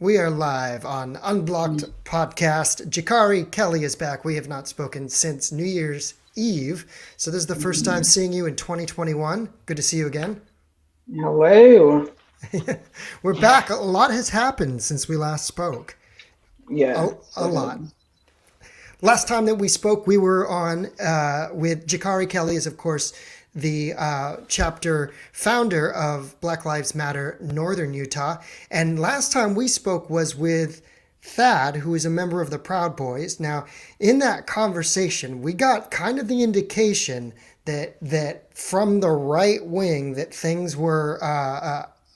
We are live on Unblocked podcast. Jacarri Kelley is back. We have not spoken since New Year's Eve. So this is the first time seeing you in 2021. Good to see you again. Hello. We're back. A lot has happened since we last spoke. Yeah. A lot. Last time that we spoke, we were on with Jacarri Kelley, is of course the chapter founder of Black Lives Matter Northern Utah. And last time we spoke was with Thad, who is a member of the Proud Boys. Now, in that conversation, we got kind of the indication that from the right wing that things were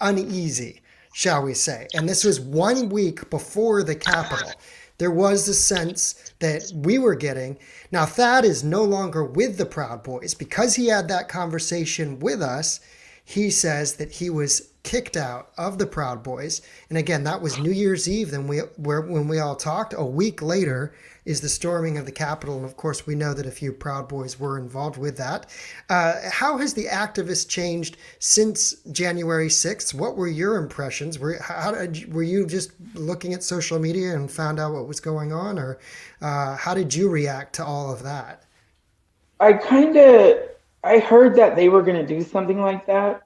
uneasy, shall we say. And this was 1 week before the Capitol. There was a sense that we were getting. Now, Thad is no longer with the Proud Boys. Because he had that conversation with us, he says that he was kicked out of the Proud Boys. And again, that was New Year's Eve when we all talked. A week later is the storming of the Capitol. And of course, we know that a few Proud Boys were involved with that. How has the activist changed since January 6th? What were your impressions? Were you just looking at social media and found out what was going on? Or how did you react to all of that? I kind of I heard that they were going to do something like that.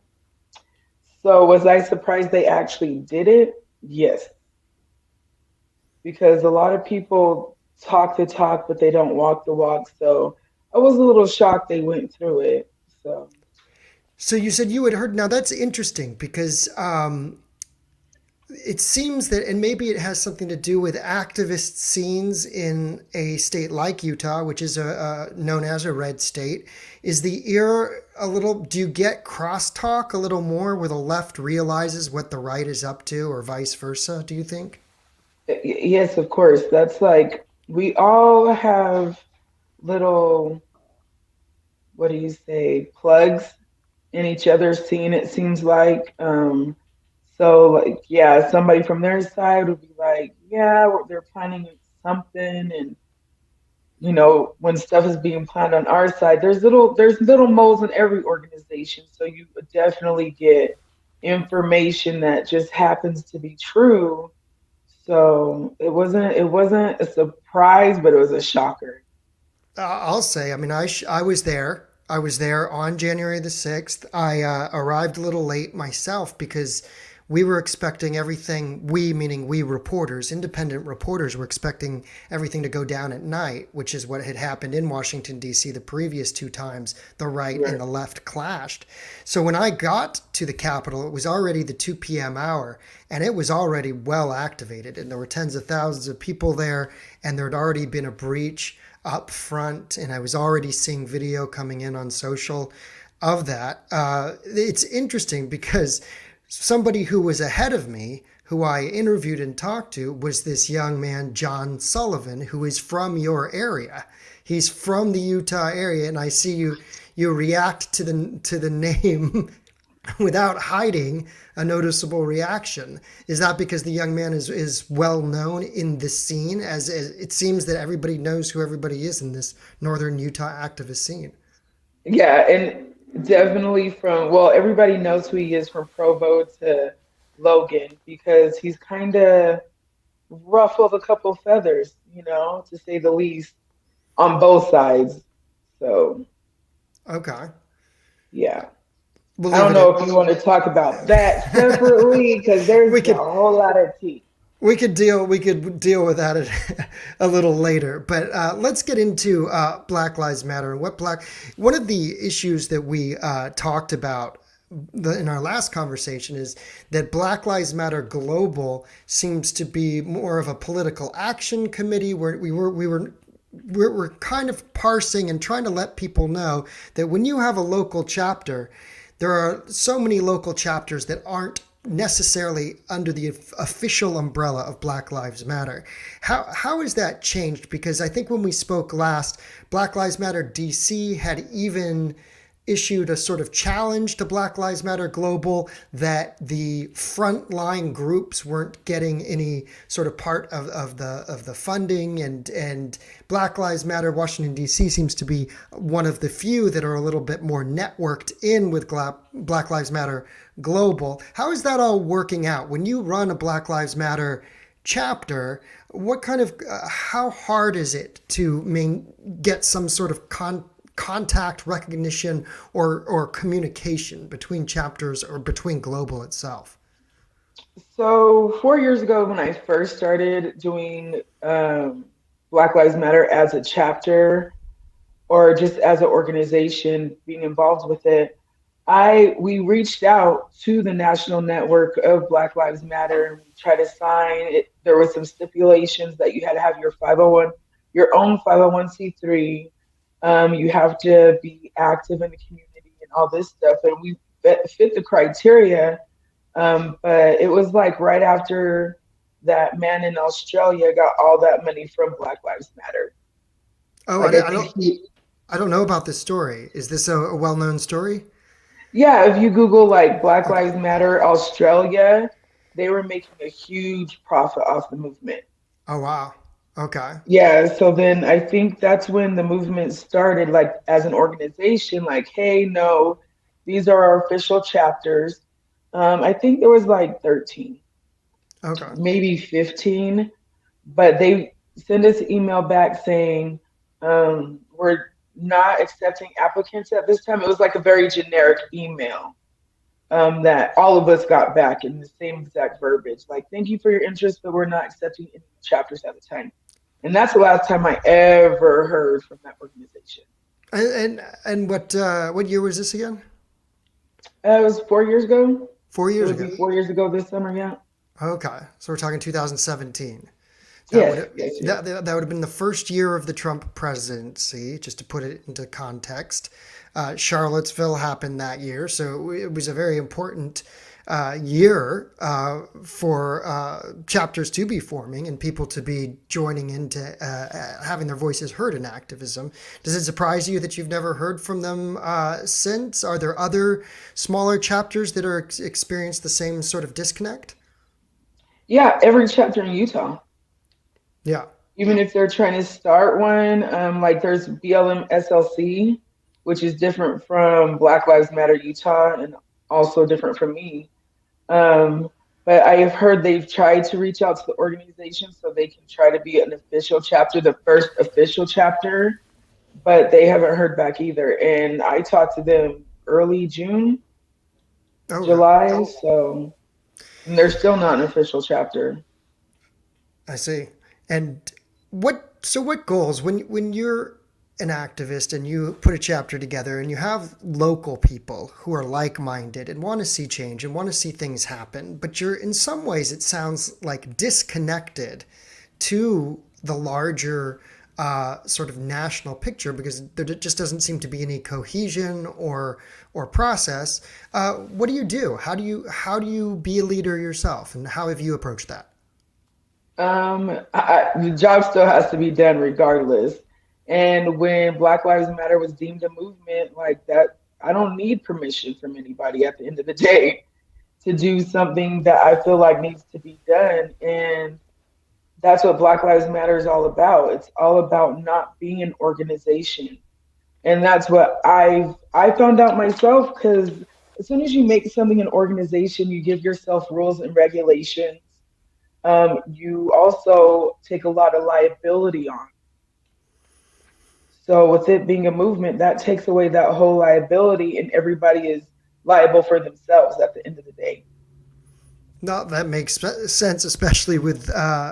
So was I surprised they actually did it? Yes, because a lot of people talk the talk, but they don't walk the walk. So I was a little shocked they went through it. So So you said you had heard. Now that's interesting because it seems that, and maybe it has something to do with activist scenes in a state like Utah, which is known as a red state. Is the ear a little? Do you get crosstalk a little more where the left realizes what the right is up to, or vice versa? Do you think? yes, of course. That's like we all have little, what do you say, plugs in each other's scene, it seems like. So, like, yeah, somebody from their side would be like, yeah, they're planning something. And, when stuff is being planned on our side, there's little moles in every organization. So you would definitely get information that just happens to be true. So it wasn't a surprise, but it was a shocker. I'll say. I mean, I was there. I was there on January the 6th. I arrived a little late myself because we were expecting everything, we meaning we reporters, independent reporters, were expecting everything to go down at night, which is what had happened in Washington, D.C. the previous two times the right and Right. the left clashed. So when I got to the Capitol, it was already the 2 p.m. hour, and it was already well activated, and there were tens of thousands of people there, and there had already been a breach up front, and I was already seeing video coming in on social of that. It's interesting because somebody who was ahead of me, who I interviewed and talked to, was this young man, John Sullivan, who is from your area. He's from the Utah area, and I see you react to the name without hiding a noticeable reaction. Is that because the young man is well known in the scene, as it seems that everybody knows who everybody is in this northern Utah activist scene? Yeah, and definitely well, everybody knows who he is from Provo to Logan because he's kind of ruffled a couple feathers, to say the least, on both sides. So, Okay, yeah. we'll I leave don't it know at if you want to talk about that separately because there's we a could whole lot of tea. we could deal with that a little later, but let's get into Black Lives Matter and one of the issues that we talked about in our last conversation is that Black Lives Matter Global seems to be more of a political action committee where we're kind of parsing and trying to let people know that when you have a local chapter, there are so many local chapters that aren't necessarily under the official umbrella of Black Lives Matter. How has that changed? Because I think when we spoke last, Black Lives Matter DC had even issued a sort of challenge to Black Lives Matter Global that the frontline groups weren't getting any sort of part of the funding, and Black Lives Matter Washington D.C. seems to be one of the few that are a little bit more networked in with Black Lives Matter Global. How is that all working out when you run a Black Lives Matter chapter? What kind of how hard is it to get some sort of contact, recognition, or communication between chapters or between Global itself? So 4 years ago, when I first started doing Black Lives Matter as a chapter or just as an organization, being involved with it, we reached out to the national network of Black Lives Matter and we tried to sign it. There was some stipulations that you had to have your own 501c3. You have to be active in the community and all this stuff, and we fit the criteria. But it was like right after that man in Australia got all that money from Black Lives Matter. Oh, Like I think I don't know about this story. Is this a well-known story? yeah, if you Google like Black Okay. Lives Matter Australia, they were making a huge profit off the movement. Oh, wow. Okay. Yeah, so then I think that's when the movement started, like as an organization, like, hey, no, these are our official chapters. I think there was like 13, Okay. maybe 15, but they send us an email back saying, we're not accepting applicants at this time. It was like a very generic email that all of us got back in the same exact verbiage. Like, thank you for your interest, but we're not accepting any chapters at the time. And that's the last time I ever heard from that organization. And what year was this again? It was 4 years ago. Four It years would ago. be 4 years ago this summer, yeah. Okay. So we're talking 2017. That Yes, would yes, yes. that would have been the first year of the Trump presidency, just to put it into context. Charlottesville happened that year, so it was a very important year for chapters to be forming and people to be joining into having their voices heard in activism. Does it surprise you that you've never heard from them since? Are there other smaller chapters that are experienced the same sort of disconnect? Yeah, every chapter in Utah. Yeah. Even if they're trying to start one, like there's BLM SLC, which is different from Black Lives Matter Utah and also different from me. Um, but I have heard they've tried to reach out to the organization so they can try to be an official chapter, the first official chapter, but they haven't heard back either. And I talked to them early June, Okay. July, so and they're still not an official chapter. I see. And what goals when you're an activist and you put a chapter together and you have local people who are like-minded and want to see change and want to see things happen, but you're in some ways it sounds like disconnected to the larger sort of national picture because there just doesn't seem to be any cohesion or process. What do you do? How do you be a leader yourself, and how have you approached that? The job still has to be done regardless. And when Black Lives Matter was deemed a movement like that, I don't need permission from anybody at the end of the day to do something that I feel like needs to be done. And that's what Black Lives Matter is all about. It's all about not being an organization. And that's what I found out myself because as soon as you make something an organization, you give yourself rules and regulations. You also take a lot of liability on. So with it being a movement, that takes away that whole liability, and everybody is liable for themselves at the end of the day. No, that makes sense, especially with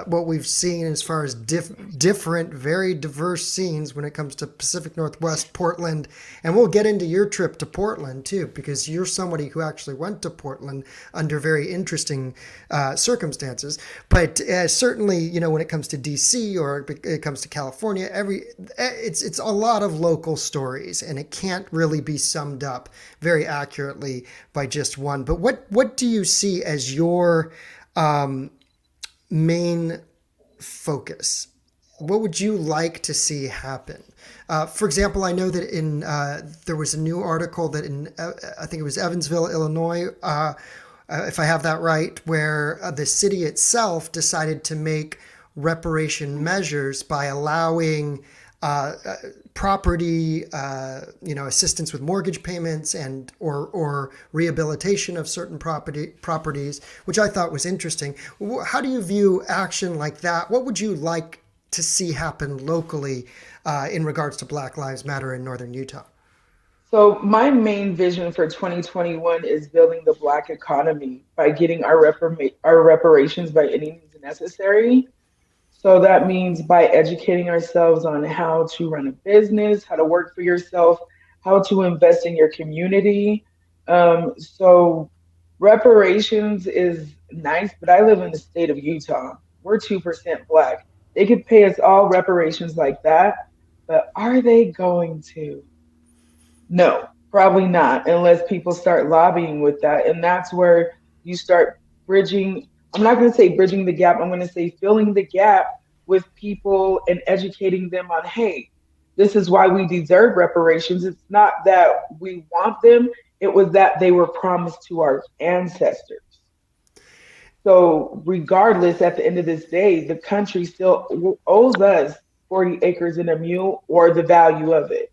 what we've seen as far as different, very diverse scenes when it comes to Pacific Northwest, Portland. And we'll get into your trip to Portland, too, because you're somebody who actually went to Portland under very interesting circumstances. But certainly, when it comes to D.C. or it comes to California, it's a lot of local stories, and it can't really be summed up very accurately by just one. But what do you see as your main focus what would you like to see happen? For example, I know that there was a new article that I think it was Evansville, Illinois, if I have that right, where the city itself decided to make reparation measures by allowing property, assistance with mortgage payments and or rehabilitation of certain properties, which I thought was interesting. How do you view action like that? What would you like to see happen locally in regards to Black Lives Matter in Northern Utah? So my main vision for 2021 is building the Black economy by getting our reparations by any means necessary. So that means by educating ourselves on how to run a business, how to work for yourself, how to invest in your community. So reparations is nice, but I live in the state of Utah. We're 2% Black. They could pay us all reparations like that, but are they going to? No, probably not, unless people start lobbying with that. And that's where you start bridging. I'm not going to say bridging the gap. I'm going to say filling the gap with people and educating them on, hey, this is why we deserve reparations. It's not that we want them, it was that they were promised to our ancestors. So, regardless, at the end of this day, the country still owes us 40 acres and a mule or the value of it.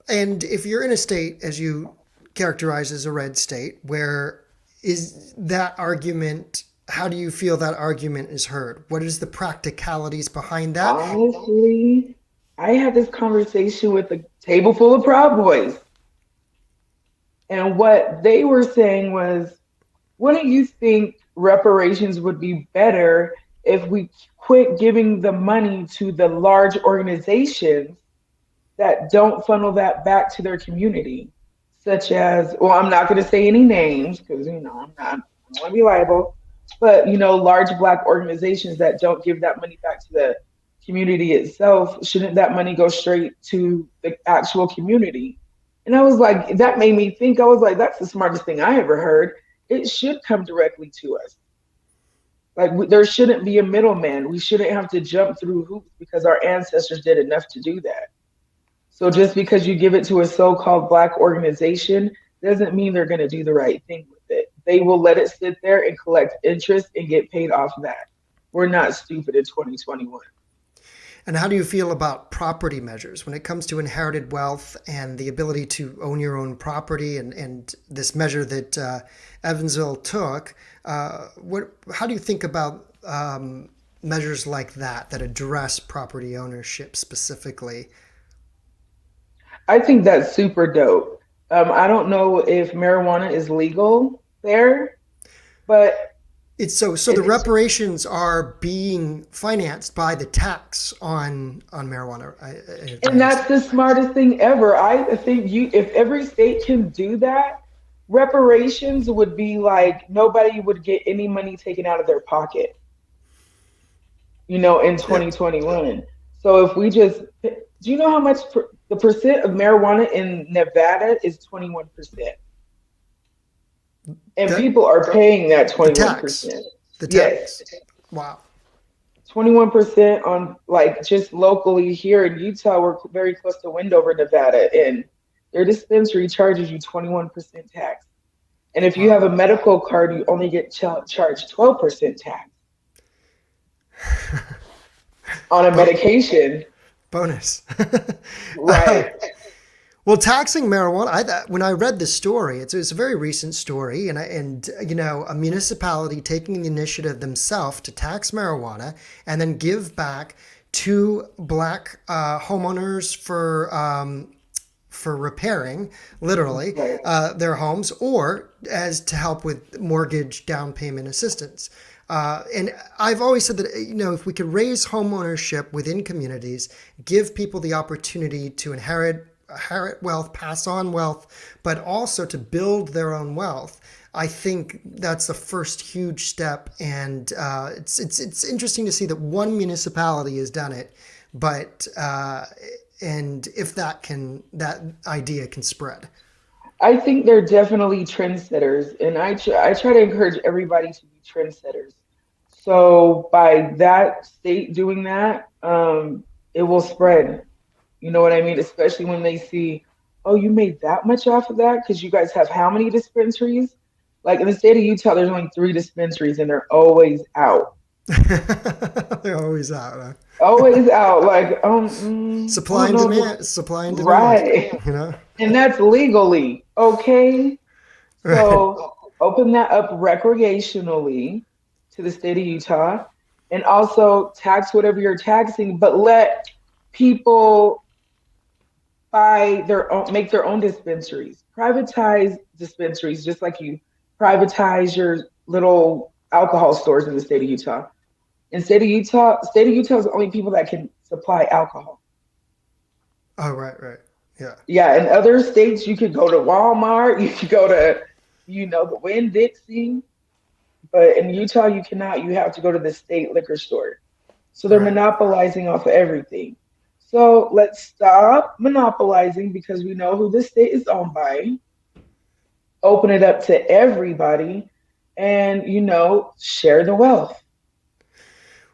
And if you're in a state, as you characterize as a red state, where is that argument? How do you feel that argument is heard? What is the practicalities behind that? Honestly, I had this conversation with a table full of Proud Boys. And what they were saying was, wouldn't you think reparations would be better if we quit giving the money to the large organizations that don't funnel that back to their community? Such as, well, I'm not going to say any names because, I don't want to be liable, but, large Black organizations that don't give that money back to the community itself, shouldn't that money go straight to the actual community? And I was like, that made me think, I was like, that's the smartest thing I ever heard. It should come directly to us. Like, there shouldn't be a middleman. We shouldn't have to jump through hoops because our ancestors did enough to do that. So just because you give it to a so-called Black organization doesn't mean they're going to do the right thing with it. They will let it sit there and collect interest and get paid off that. We're not stupid in 2021. And how do you feel about property measures when it comes to inherited wealth and the ability to own your own property and this measure that Evansville took? How do you think about measures like that address property ownership specifically? I think that's super dope. I don't know if marijuana is legal there, but it's so the reparations are being financed by the tax on marijuana. And that's the smartest thing ever. I think if every state can do that, reparations would be like nobody would get any money taken out of their pocket, in 2021. So if we just, do you know how much the percent of marijuana in Nevada is 21%? And people are paying that 21%. The tax. Yes. Wow. 21% on, like, just locally here in Utah. We're very close to Wendover, Nevada, and their dispensary charges you 21% tax. And if you have a medical card, you only get charged 12% tax on a medication. Bonus. Right. Well, taxing marijuana, when I read this story, it's a very recent story, and a municipality taking the initiative themselves to tax marijuana and then give back to Black homeowners for repairing, literally, their homes, or as to help with mortgage down payment assistance. And I've always said that, if we could raise homeownership within communities, give people the opportunity to inherit wealth, pass on wealth, but also to build their own wealth, I think that's the first huge step. And it's interesting to see that one municipality has done it, but and if that idea can spread. I think they're definitely trendsetters, and I try to encourage everybody to be trendsetters. So by that state doing that, it will spread. You know what I mean? Especially when they see, oh, you made that much off of that because you guys have how many dispensaries? Like in the state of Utah, there's only 3 dispensaries and they're always out. They're always out. Huh? Always out. Like, I Supply don't and know. demand. Supply and demand. Right. You know. And that's legally. Okay. Right. So open that up recreationally to the state of Utah and also tax whatever you're taxing, but let people buy their own, make their own dispensaries, privatize dispensaries, just like you privatize your little alcohol stores in the state of Utah. In state of Utah is the only people that can supply alcohol. Oh, right, right. Yeah. Yeah, in other states, you could go to Walmart, you could go to, the Winn Dixie, but in Utah, you cannot. You have to go to the state liquor store. So they're Right. monopolizing off of everything. So let's stop monopolizing because we know who the state is owned by, open it up to everybody, and, share the wealth.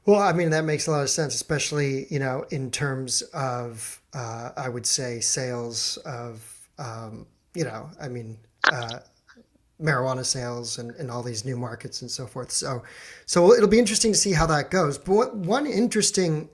Well, I mean, that makes a lot of sense, especially, in terms of, I would say, sales of, I mean, uh, marijuana sales and all these new markets and so forth. So it'll be interesting to see how that goes. But one interesting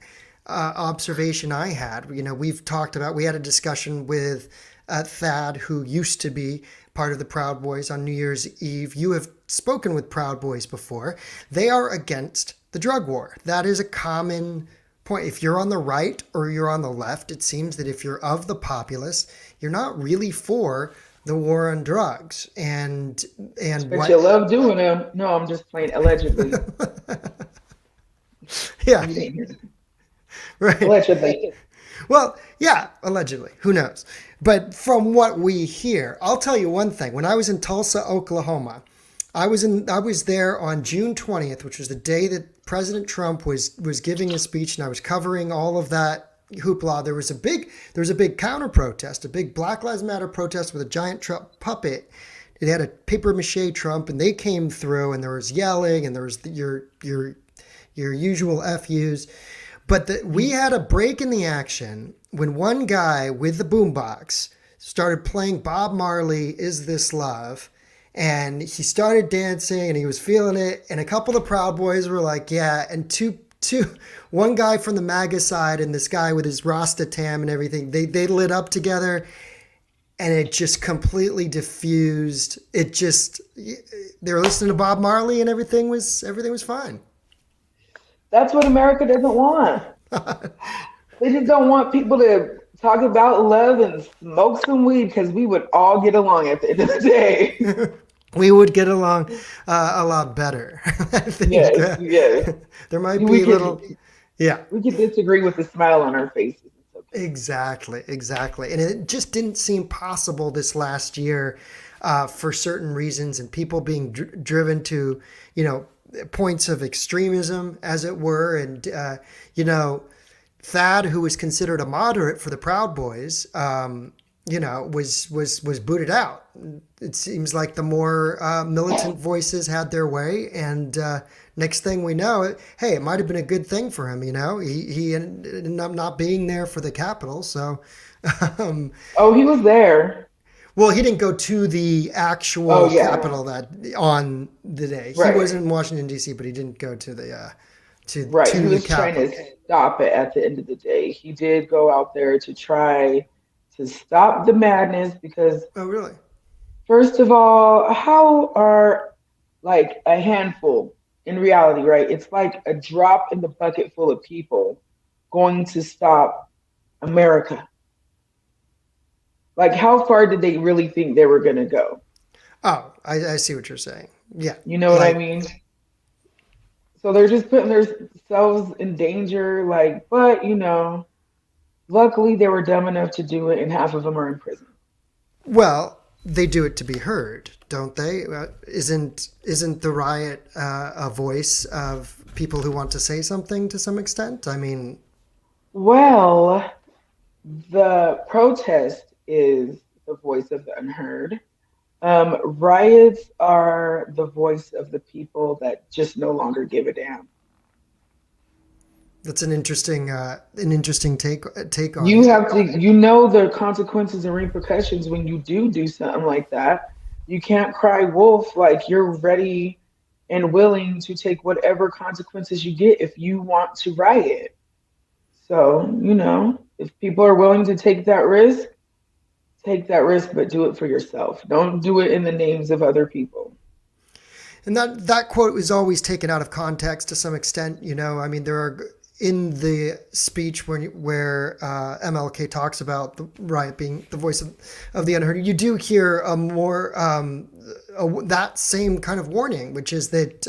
observation I had, we had a discussion with Thad, who used to be part of the Proud Boys on New Year's Eve. You have spoken with Proud Boys before. They are against the drug war. That is a common point. If you're on the right or you're on the left, it seems that if you're of the populace, you're not really for the war on drugs. And But what you love doing them. No, I'm just playing allegedly. yeah, You didn't hear. right. Allegedly. Well, yeah, allegedly. Who knows? But from what we hear, I'll tell you one thing. When I was in Tulsa, Oklahoma, I was there on June 20th, which was the day that President Trump was giving his speech, and I was covering all of that hoopla. There was a big counter protest, a big Black Lives Matter protest with a giant Trump puppet. It had a paper mache Trump, and they came through, and there was yelling, and there was your usual FUs. But we had a break in the action when one guy with the boombox started playing Bob Marley, "Is This Love?" And he started dancing and he was feeling it. And a couple of the Proud Boys were like, yeah. And one guy from the MAGA side and this guy with his Rasta tam and everything, they lit up together and it just completely diffused. They were listening to Bob Marley and everything was fine. That's what America doesn't want. They just don't want people to talk about love and smoke some weed because we would all get along at the end of the day. We would get along a lot better. I think Yes, yes. there might We be little, could yeah. we could disagree with a smile on our faces. It's okay. Exactly, exactly. And it just didn't seem possible this last year for certain reasons and people being driven to, points of extremism, as it were. And, Thad, who was considered a moderate for the Proud Boys, was booted out. It seems like the more militant voices had their way, and next thing we know, hey, it might have been a good thing for him. He ended up not being there for the Capitol, so. Oh, he was there. Well, he didn't go to the actual Oh, yeah. Capitol that on the day. He Right. was in Washington D.C., but he didn't go to the Right. to He the was trying Capitol. to stop it at the end of the day. He did go out there to try to stop the madness because, Oh, really? first of all, how are like a handful in reality, right? It's like a drop in the bucket full of people going to stop America. Like, how far did they really think they were going to go? Oh, I see what you're saying. Yeah, You know what I like mean? So they're just putting themselves in danger, like, but luckily they were dumb enough to do it, and half of them are in prison. well, they do it to be heard, don't they? Isn't the riot a voice of people who want to say something to some extent? I mean, Well, the protest is the voice of the unheard. Riots are the voice of the people that just no longer give a damn. That's an interesting take on You it. have to, you know, the consequences and repercussions when you do something like that. You can't cry wolf. Like, you're ready and willing to take whatever consequences you get if you want to riot. So, you know, if people are willing to take that risk, but do it for yourself. Don't do it in the names of other people. And that quote was always taken out of context to some extent. You know, I mean, there are in the speech where MLK talks about the riot being the voice of the unheard, you do hear a more that same kind of warning, which is that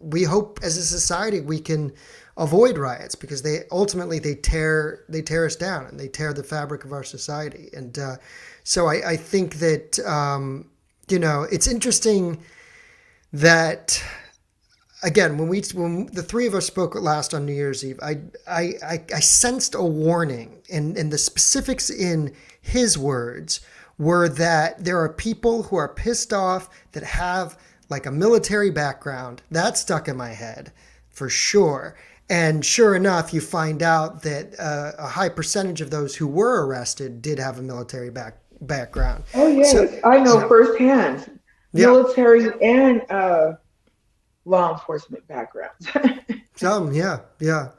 we hope as a society we can avoid riots because they ultimately they tear us down and they tear the fabric of our society. And so I think that you know, it's interesting that again, when the three of us spoke last on New Year's Eve, I sensed a warning, and the specifics in his words were that there are people who are pissed off that have like a military background. That stuck in my head for sure. And sure enough, you find out that a high percentage of those who were arrested did have a military background. Oh So, yes, I know firsthand, yeah. military and law enforcement backgrounds. Some, yeah, yeah,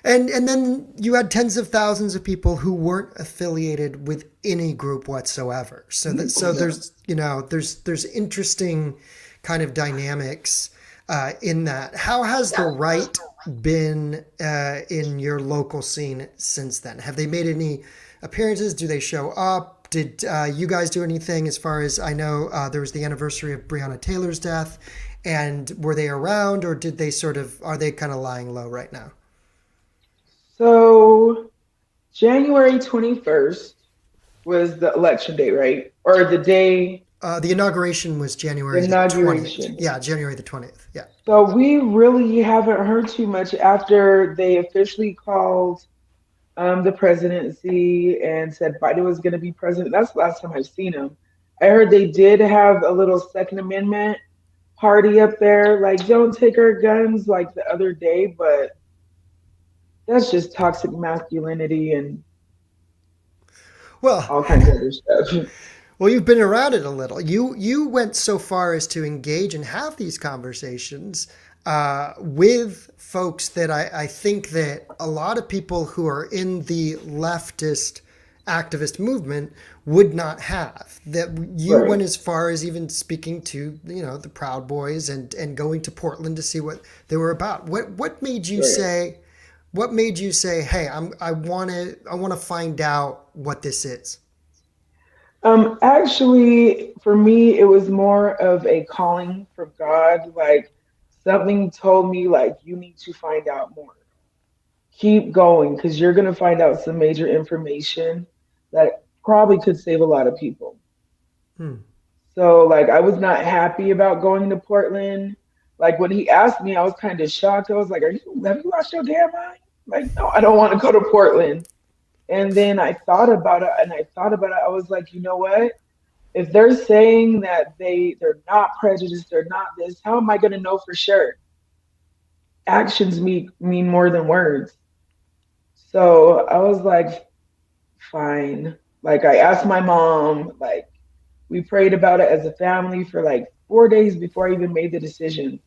and then you had tens of thousands of people who weren't affiliated with any group whatsoever. So there's you know there's interesting kind of dynamics in that. How has the right been in your local scene since then? Have they made any appearances? Do they show up? Did you guys do anything? As far as I know, there was the anniversary of Breonna Taylor's death. And were they around, or did they are they kind of lying low right now? So January 21st was the election day, right? Or the day, The inauguration was the January the 20th. inauguration. Yeah, January the 20th. Yeah. So we really haven't heard too much after they officially called the presidency and said Biden was going to be president. That's the last time I've seen him. I heard they did have a little Second Amendment party up there, like don't take our guns like the other day, but that's just toxic masculinity and Well, all kinds of other stuff. well, you've been around it a little. You went so far as to engage and have these conversations with folks that I think that a lot of people who are in the leftist activist movement would not have. That you Right, went as far as even speaking to, you know, the Proud Boys and going to Portland to see what they were about. What made you right. say? What made you say, "Hey, I want to find out what this is"? Actually, for me, it was more of a calling from God. Like, something told me, like, you need to find out more. Keep going, because you're gonna find out some major information that probably could save a lot of people. Hmm. So, like, I was not happy about going to Portland. Like, when he asked me, I was kind of shocked. I was like, have you lost your damn mind? Like, no, I don't want to go to Portland. And then I thought about it and I thought about it. I was like, you know what? If they're saying that they're not prejudiced, they're not this, how am I gonna know for sure? Actions mean more than words. So I was like, fine. Like, I asked my mom, like, we prayed about it as a family for like 4 days before I even made the decision.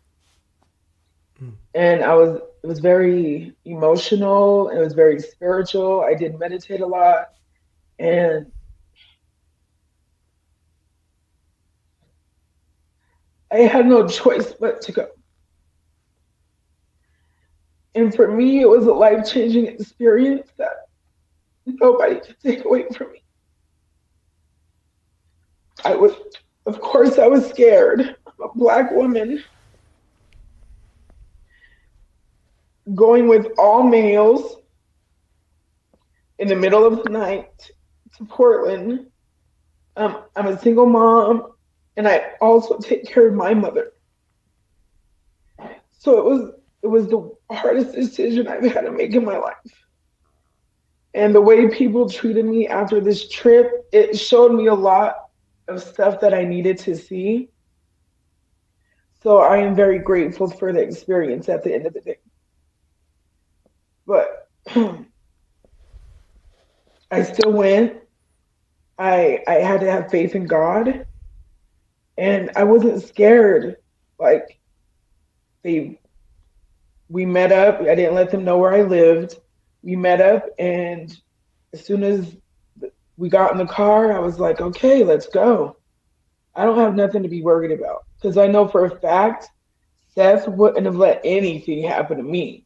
Hmm. And it was very emotional, it was very spiritual. I did meditate a lot. And I had no choice but to go. And for me, it was a life changing experience that nobody could take away from me. I was, of course, I was scared. I'm a Black woman going with all males in the middle of the night to Portland. I'm a single mom, and I also take care of my mother. So it was the hardest decision I've had to make in my life. And the way people treated me after this trip, it showed me a lot of stuff that I needed to see. So I am very grateful for the experience at the end of the day. But I still went. I had to have faith in God, and I wasn't scared. Like they we met up. I didn't let them know where I lived. We met up, and as soon as we got in the car, I was like, okay, let's go. I don't have nothing to be worried about because I know for a fact Seth wouldn't have let anything happen to me.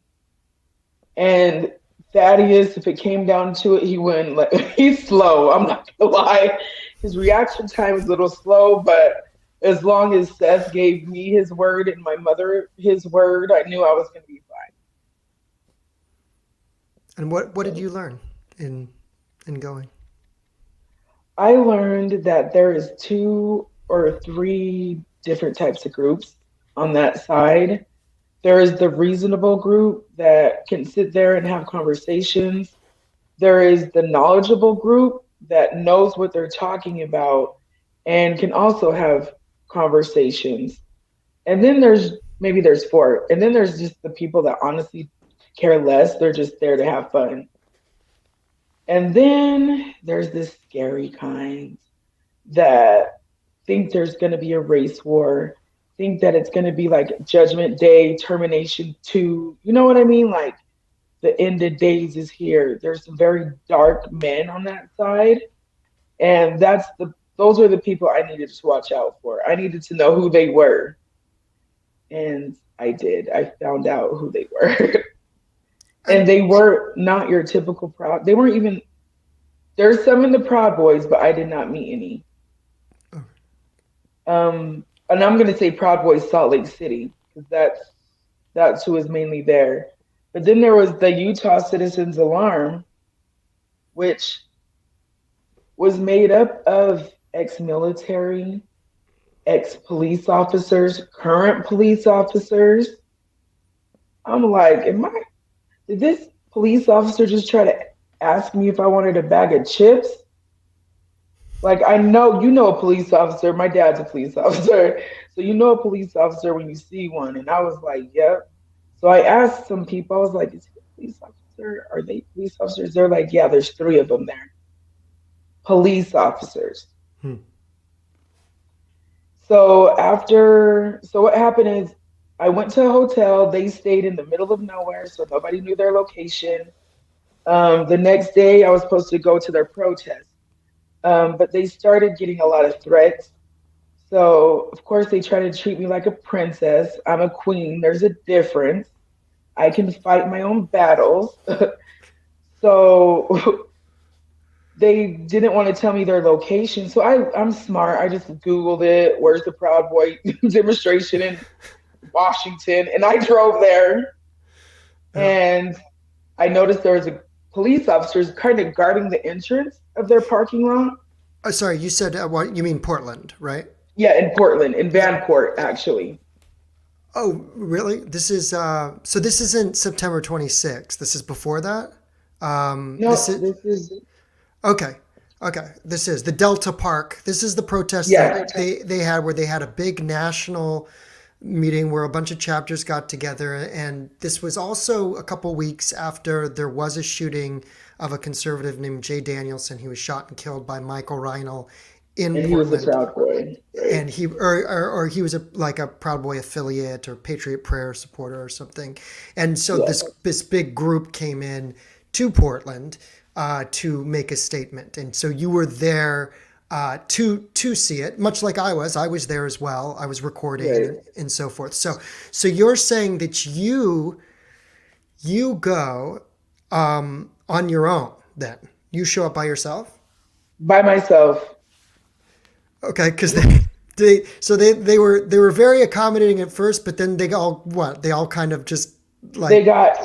And Thaddeus, if it came down to it, he wouldn't let. He's slow. I'm not gonna lie. His reaction time is a little slow, but as long as Seth gave me his word and my mother his word, I knew I was gonna be fine. And what did you learn in going? I learned that there is 2 or 3 different types of groups on that side. There is the reasonable group that can sit there and have conversations. There is the knowledgeable group that knows what they're talking about and can also have conversations. And then there's 4. And then there's just the people that honestly care less. They're just there to have fun. And then there's this scary kind that think there's going to be a race war, think that it's going to be like Judgment Day, Termination 2. You know what I mean? Like the end of days is here. There's some very dark men on that side. And those are the people I needed to watch out for. I needed to know who they were. And I did. I found out who they were. And they were not your typical Proud. They weren't even. There's some in the Proud Boys, but I did not meet any. And I'm gonna say Proud Boys Salt Lake City because that's who was mainly there. But then there was the Utah Citizens Alarm, which was made up of ex-military, ex-police officers, current police officers. I'm like, did this police officer just try to ask me if I wanted a bag of chips? Like, I know, a police officer. My dad's a police officer. So you know a police officer when you see one. And I was like, yep. So I asked some people, I was like, is he a police officer? Are they police officers? They're like, yeah, there's 3 of them there. Police officers. So what happened is I went to a hotel. They stayed in the middle of nowhere, so nobody knew their location. The next day, I was supposed to go to their protest. But they started getting a lot of threats. So, of course, they try to treat me like a princess. I'm a queen. There's a difference. I can fight my own battles. So they didn't want to tell me their location. So I'm smart. I just Googled it. Where's the Proud Boy demonstration in Washington? And I drove there. And I noticed there was a police officers kind of guarding the entrance of their parking lot. Oh, sorry, you said what? You mean Portland, right? Yeah, in Portland, in Vanport, actually. Oh, really? This is so. This isn't September 26th. This is before that. No, this is Okay. Okay. This is the Delta Park. This is the protest yeah. that they had where they had a big national meeting where a bunch of chapters got together. And this was also a couple weeks after there was a shooting of a conservative named Jay Danielson. He was shot and killed by Michael Reinl in And Portland. he was a Proud Boy. Right? And he or he was like a Proud Boy affiliate or Patriot Prayer supporter or something. And so this big group came in to Portland to make a statement. And so you were there to see it, much like I was. I was there as well. I was recording and so forth. So you're saying that you go on your own then. You show up by yourself? By myself. Okay, because they were very accommodating at first, but then they all kind of just like they got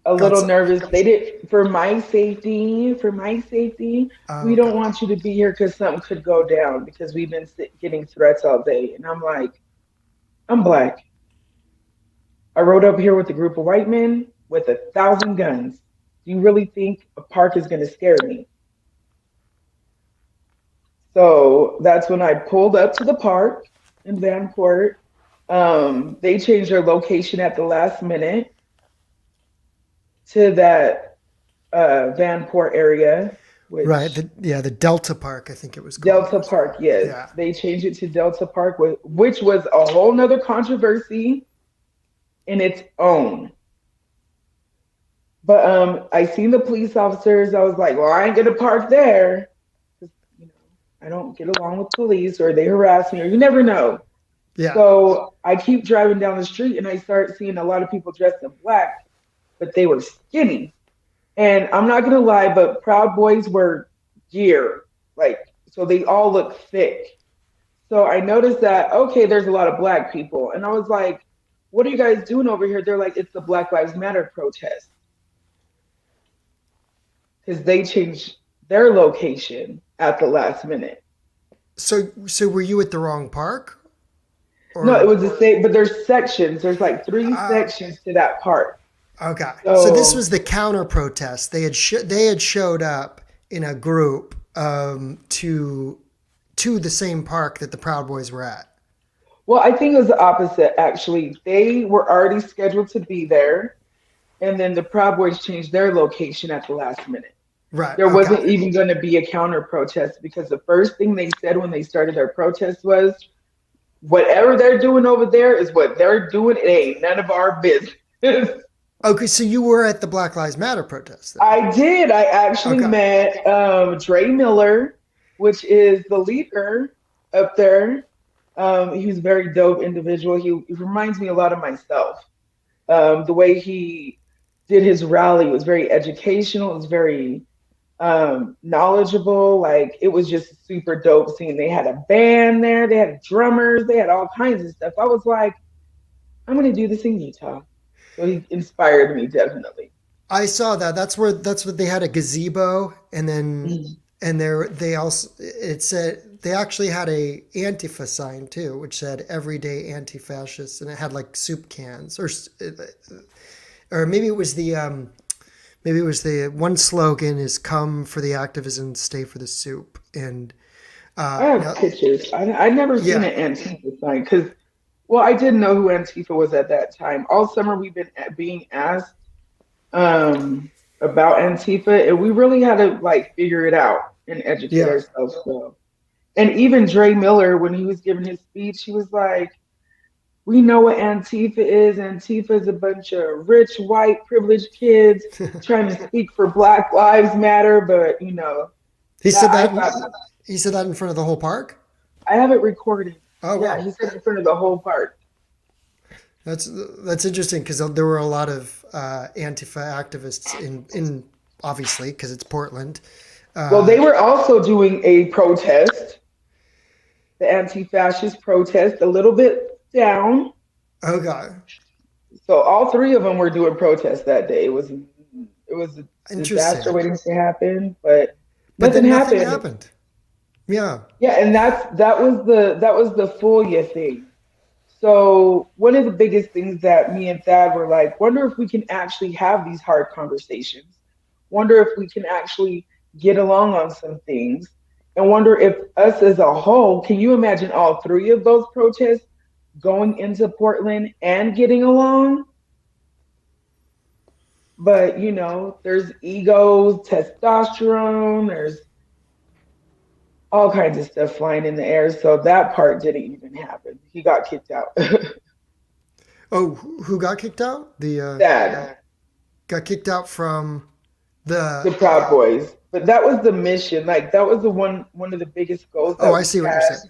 a little nervous. They did for my safety. We don't want you to be here because something could go down because we've been getting threats all day. And I'm like, I'm black. I rode up here with a group of white men with 1,000 guns. Do you really think a park is going to scare me? So that's when I pulled up to the park in Vanport. They changed their location at the last minute to that Vanport area, Right. which The Delta Park, I think it was called. Delta Park, yes. Yeah. They changed it to Delta Park, which was a whole nother controversy in its own. But I seen the police officers. I was like, well, I ain't gonna park there. You know, I don't get along with police, or they harass me, or you never know. Yeah. So I keep driving down the street and I start seeing a lot of people dressed in black, but they were skinny. And I'm not gonna lie, but Proud Boys were gear, like, so they all look thick. So I noticed that, okay, there's a lot of black people. And I was like, what are you guys doing over here? They're like, it's the Black Lives Matter protest. Because they changed their location at the last minute. So were you at the wrong park? Or? No, it was the same, but there's sections. There's like three sections to that park. Okay. So this was the counter protest. They had showed up in a group to the same park that the Proud Boys were at. Well, I think it was the opposite, actually. They were already scheduled to be there, and then the Proud Boys changed their location at the last minute. Right. There wasn't even going to be a counter protest, because the first thing they said when they started their protest was, whatever they're doing over there is what they're doing. It ain't none of our business. Okay, so you were at the Black Lives Matter protest then. I did. I actually met Dre Miller, which is the leader up there. He's a very dope individual. He reminds me a lot of myself. The way he did his rally was very educational. It was very knowledgeable. Like, it was just super dope seeing. They had a band there. They had drummers. They had all kinds of stuff. I was like, I'm going to do this in Utah. So he inspired me, definitely. I saw that. That's what they had, a gazebo, and then and they also, it said they actually had a Antifa sign too, which said "Everyday Anti-Fascist," and it had like soup cans, or maybe it was the one slogan is "Come for the activism, stay for the soup." And I have pictures. I never seen an Antifa sign, because, well, I didn't know who Antifa was at that time. All summer we've been being asked about Antifa, and we really had to like figure it out and educate ourselves. So. And even Dre Miller, when he was giving his speech, he was like, we know what Antifa is. Antifa is a bunch of rich, white, privileged kids trying to speak for Black Lives Matter, but you know. He said that in front of the whole park? I have it recorded. Oh, wow. Yeah, he said it in front of the whole park. That's interesting, because there were a lot of Antifa activists in obviously, because it's Portland. Well, they were also doing a protest, the anti-fascist protest, a little bit down. Oh God! So all three of them were doing protests that day. It was a disaster waiting to happen, but nothing happened. Yeah. Yeah, and that was the Fulia thing. So one of the biggest things that me and Thad were like, wonder if we can actually have these hard conversations. Wonder if we can actually get along on some things, and wonder if us as a whole, can you imagine all three of those protests going into Portland and getting along? But, you know, there's egos, testosterone, there's all kinds of stuff flying in the air. So that part didn't even happen. He got kicked out. Oh, who got kicked out? Dad got kicked out from the Proud Boys. But that was the mission. Like, that was one of the biggest goals. I see what you're saying.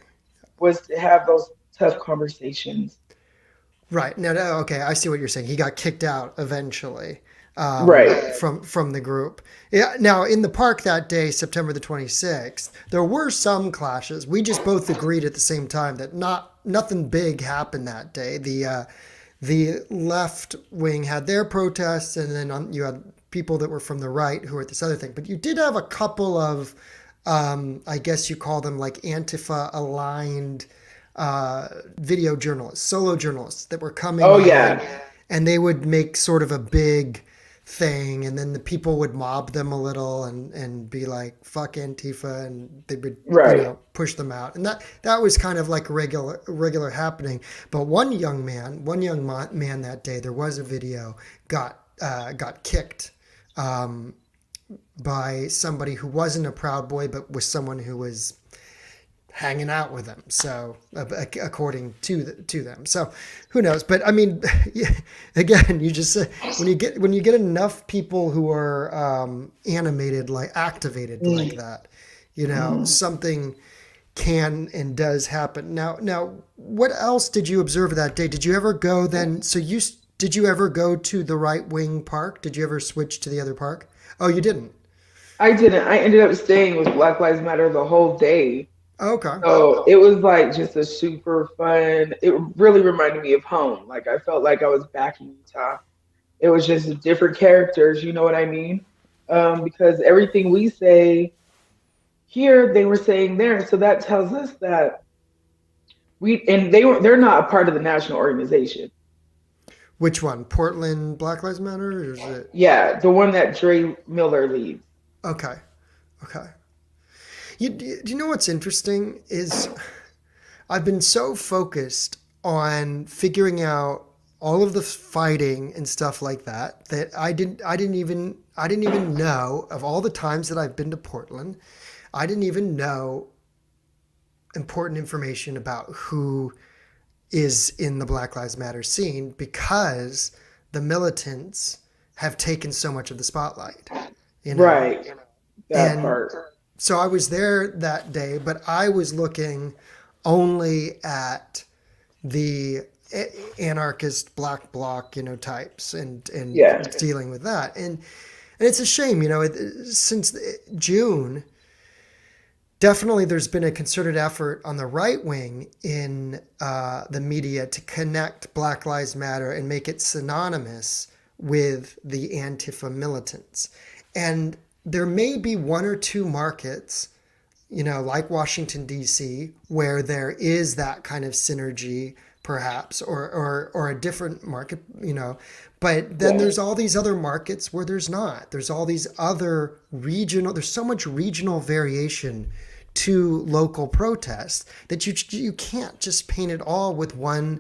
Was to have those tough conversations. Right. No, okay, I see what you're saying. He got kicked out eventually. Right. From the group. Yeah. Now, in the park that day, September the 26th, there were some clashes. We just both agreed at the same time that nothing big happened that day. The left wing had their protests, and then you had people that were from the right who were at this other thing. But you did have a couple of, I guess you call them like Antifa aligned video journalists, solo journalists that were coming. Oh, yeah. And they would make sort of a big thing, and then the people would mob them a little and be like, fuck Antifa, and they would push them out. And that was kind of like a regular happening. But one young man that day, there was a video, got kicked by somebody who wasn't a Proud Boy, but was someone who was hanging out with them. So according to them, so who knows? But I mean, again, you just when you get enough people who are animated, like activated like that, something can and does happen. Now, what else did you observe that day? Did you ever go then? So did you ever go to the right wing park? Did you ever switch to the other park? Oh, you didn't. I didn't. I ended up staying with Black Lives Matter the whole day. Okay. So it was like just a super fun. It really reminded me of home. Like I felt like I was back in Utah. It was just different characters, you know what I mean? Because everything we say here, they were saying there. So that tells us that they're not a part of the national organization. Which one? Portland Black Lives Matter, or is it? Yeah, the one that Dre Miller leads. Okay. Okay. Do you know what's interesting is I've been so focused on figuring out all of the fighting and stuff like that that I didn't even know of all the times that I've been to Portland. I didn't even know important information about who is in the Black Lives Matter scene because the militants have taken so much of the spotlight, Right. That And part. so I was there that day, but I was looking only at the anarchist black bloc, types and Yeah. dealing with that. And it's a shame, since June, definitely there's been a concerted effort on the right wing in the media to connect Black Lives Matter and make it synonymous with the Antifa militants. And there may be one or two markets, like Washington, D.C., where there is that kind of synergy, perhaps, or a different market, But then there's all these other markets where there's not. There's all these other there's so much regional variation to local protests that you can't just paint it all with one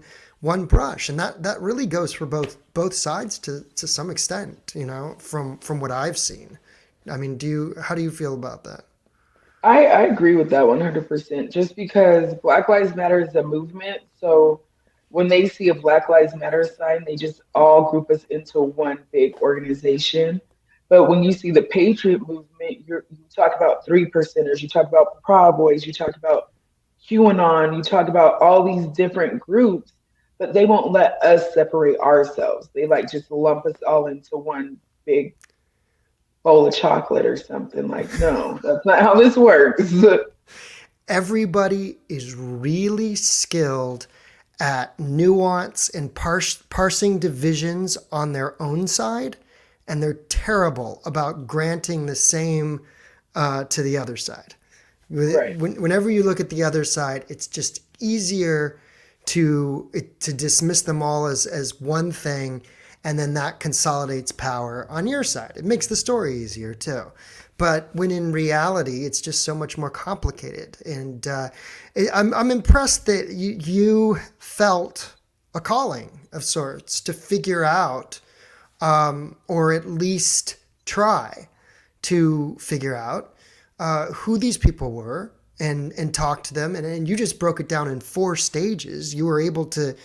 brush, and that really goes for both sides to some extent, from what I've seen. I mean, how do you feel about that? I agree with that 100%. Just because Black Lives Matter is a movement, so when they see a Black Lives Matter sign, they just all group us into one big organization. But when you see the Patriot movement, you talk about three percenters, you talk about Proud Boys, you talk about QAnon, you talk about all these different groups, but they won't let us separate ourselves. They like just lump us all into one big bowl of chocolate or something. Like, no, that's not how this works. Everybody is really skilled at nuance and parsing divisions on their own side, and they're terrible about granting the same to the other side. Right. Whenever you look at the other side, it's just easier to dismiss them all as one thing, and then that consolidates power on your side. It makes the story easier too. But when in reality, it's just so much more complicated. And I'm impressed that you felt a calling of sorts to figure out, or at least try to figure out who these people were and talk to them. And you just broke it down in 4 stages. You were able to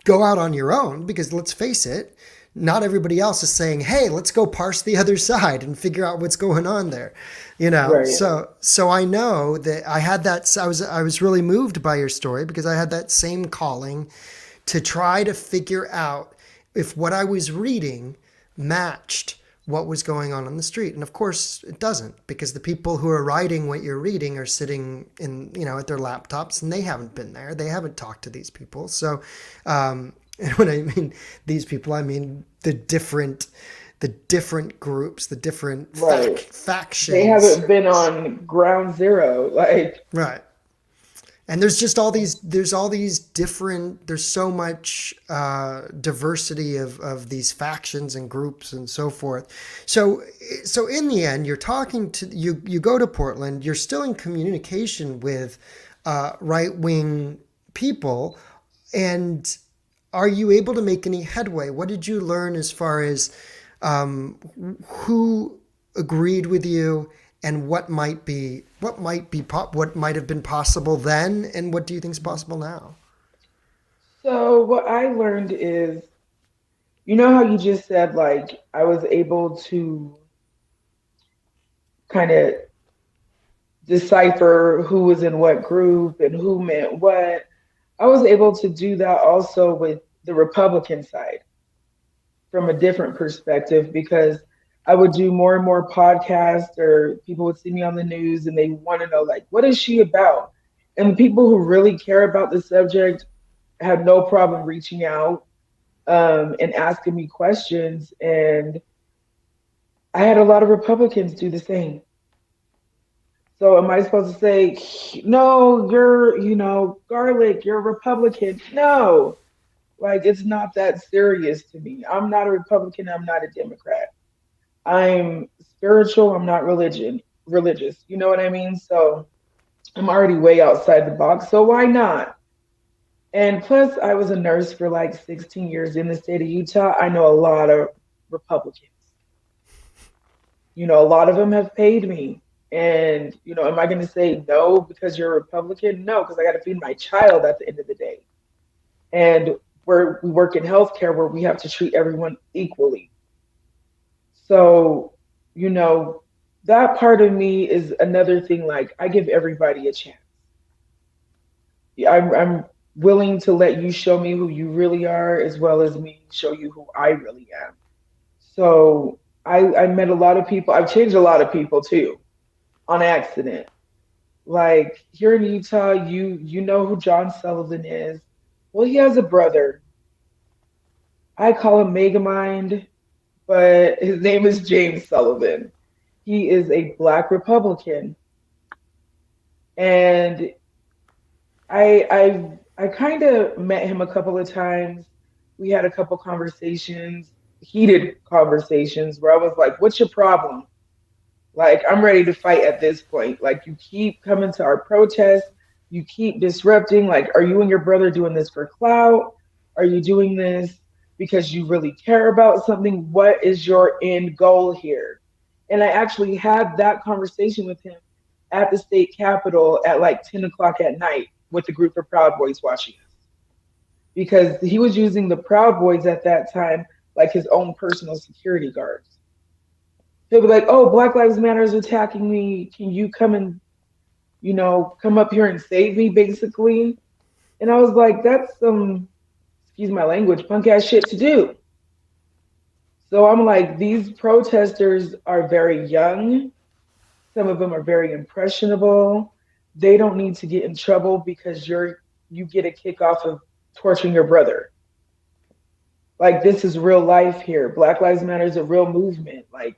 go out on your own, because let's face it, not everybody else is saying, hey, let's go parse the other side and figure out what's going on there. Right. So I know that I had that. I was really moved by your story, because I had that same calling to try to figure out if what I was reading matched what was going on the street. And of course it doesn't, because the people who are writing what you're reading are sitting in, at their laptops, and they haven't been there. They haven't talked to these people. So, and when I mean these people, I mean the different groups, the different Right. factions. They haven't been on ground zero. Like, Right. And there's all these different, there's so much diversity of these factions and groups and so forth. So in the end, you're talking to, you go to Portland, you're still in communication with right-wing people. And are you able to make any headway? What did you learn as far as Who agreed with you, and what might have been possible then, and what do you think is possible now? So what I learned is, you know how you just said like I was able to kind of decipher who was in what group and who meant what. I was able to do that also with the Republican side from a different perspective because I would do more and more podcasts or people would see me on the news and they want to know like what is she about? And the people who really care about the subject had no problem reaching out and asking me questions. And I had a lot of Republicans do the same. So am I supposed to say, no, you're, garlic, you're a Republican? No, like it's not that serious to me. I'm not a Republican. I'm not a Democrat. I'm spiritual. I'm not religious. You know what I mean? So I'm already way outside the box. So why not? And plus, I was a nurse for like 16 years in the state of Utah. I know a lot of Republicans. A lot of them have paid me. And, am I going to say no because you're a Republican? No, because I got to feed my child at the end of the day. And we work in healthcare where we have to treat everyone equally. So, that part of me is another thing. Like, I give everybody a chance. I'm willing to let you show me who you really are as well as me show you who I really am. So I met a lot of people. I've changed a lot of people too on accident. Like here in Utah, you know who John Sullivan is. Well, he has a brother. I call him Megamind, but his name is James Sullivan. He is a Black Republican, and I kind of met him a couple of times. We had a couple conversations, heated conversations, where I was like, "What's your problem?" Like, I'm ready to fight at this point. Like, you keep coming to our protests, you keep disrupting. Like, are you and your brother doing this for clout? Are you doing this because you really care about something? What is your end goal here? And I actually had that conversation with him at the state capitol at like 10 o'clock at night with a group of Proud Boys watching us because he was using the Proud Boys at that time like his own personal security guards. He'll be like, "Oh, Black Lives Matter is attacking me. Can you come and, come up here and save me?" Basically. And I was like, "That's some, excuse my language, punk ass shit to do." So I'm like, these protesters are very young. Some of them are very impressionable. They don't need to get in trouble because you get a kick off of torturing your brother. Like this is real life here. Black Lives Matter is a real movement. Like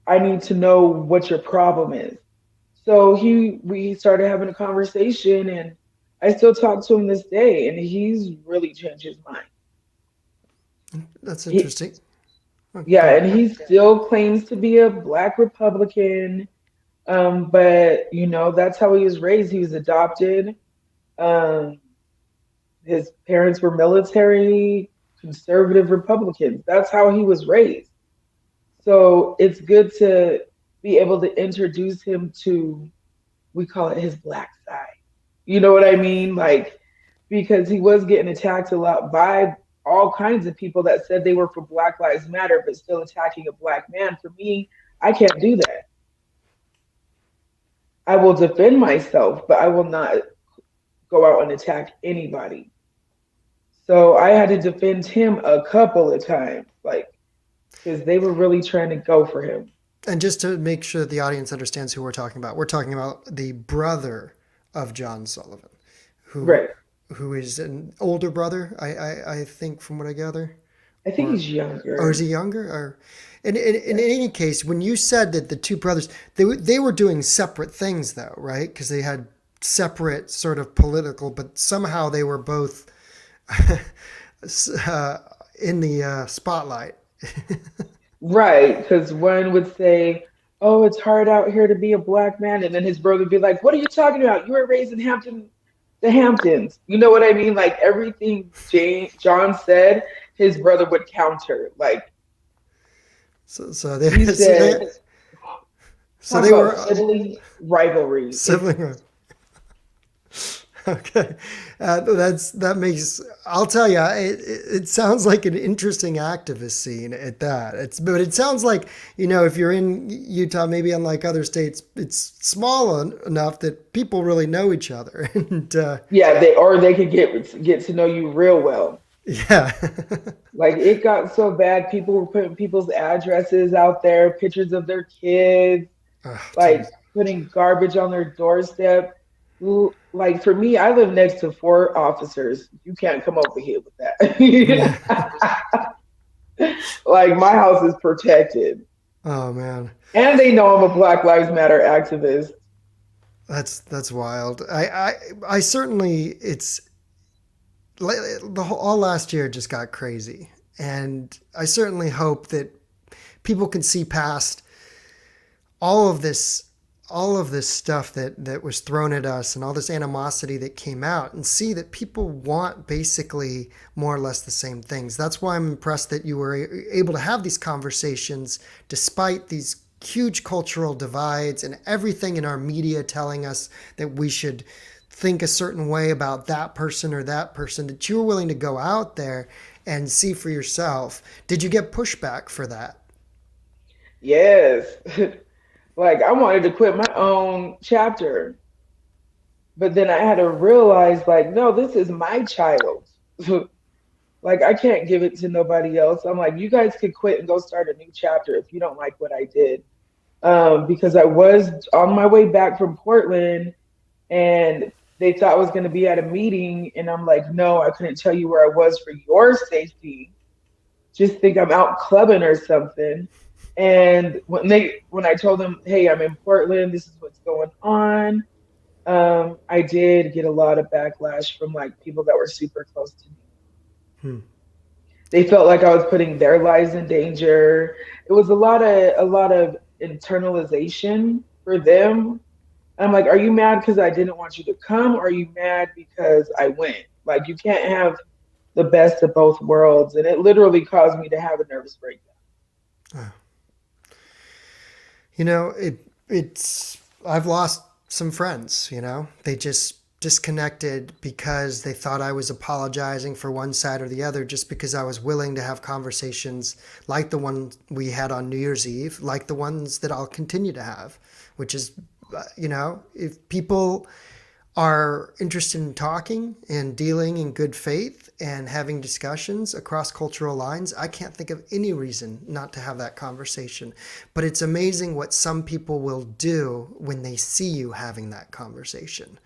I need to know what your problem is. So we started having a conversation and I still talk to him this day and he's really changed his mind. That's He, interesting. yeah, and he still claims to be a Black Republican. But that's how he was raised. He was adopted. Um, his parents were military, conservative Republicans. That's how he was raised. So it's good to be able to introduce him to, we call it his Black side. You know what I mean? Like, because he was getting attacked a lot by all kinds of people that said they were for Black Lives Matter, but still attacking a Black man. For me, I can't do that. I will defend myself, but I will not go out and attack anybody. So I had to defend him a couple of times, like, because they were really trying to go for him. And just to make sure the audience understands who we're talking about the brother of John Sullivan, who Right. who is an older brother, I think, from what I gather. I think Or he's or is younger. he younger? Or in any case, when you said that the two brothers, they were doing separate things though, right? Because they had separate sort of political, but somehow they were both uh, in the spotlight. Right. Because one would say, "Oh, it's hard out here to be a Black man." And then his brother would be like, "What are you talking about? You were raised in the Hamptons." You know what I mean? Like everything John said, his brother would counter. Like So they He so they said, so talk they were about sibling rivalry. sibling. Okay, that makes. I'll tell you, it sounds like an interesting activist scene at that. But it sounds like, if you're in Utah, maybe unlike other states, it's small enough that people really know each other, and Yeah, they could get to know you real well. yeah, Like it got so bad, people were putting people's addresses out there, pictures of their kids, oh, like geez. putting garbage on their doorstep. Like for me, I live next to 4 officers. You can't come over here with Yeah. that. Like my house is protected. Oh man, And they know I'm a Black Lives Matter activist. that's wild. I certainly it's all last year just got crazy, and I certainly hope that people can see past all of this all of this stuff that was thrown at us and all this animosity that came out, and see that people want basically more or less the same things. That's why I'm impressed that you were able to have these conversations despite these huge cultural divides and everything in our media telling us that we should think a certain way about that person or that person, that you were willing to go out there and see for yourself. Did you get pushback for that? Yes. Like I wanted to quit my own chapter, but then I had to realize, like, no, this is my child. Like I can't give it to nobody else. I'm like, you guys could quit and go start a new chapter if you don't like what I did. Because I was on my way back from Portland and they thought I was going to be at a meeting. And I'm like, no, I couldn't tell you where I was for your safety. Just think I'm out clubbing or something. And when I told them, hey, I'm in Portland, this is what's going on, I did get a lot of backlash from like people that were super close to me. Hmm. They felt like I was putting their lives in danger. It was a lot of internalization for them. I'm like, are you mad because I didn't want you to come, or are you mad because I went? Like you can't have the best of both worlds. And it literally caused me to have a nervous breakdown. Oh. It's I've lost some friends, they just disconnected because they thought I was apologizing for one side or the other, just because I was willing to have conversations like the one we had on New Year's Eve, like the ones that I'll continue to have, which is, if people are interested in talking and dealing in good faith and having discussions across cultural lines, I can't think of any reason not to have that conversation. But it's amazing what some people will do when they see you having that conversation,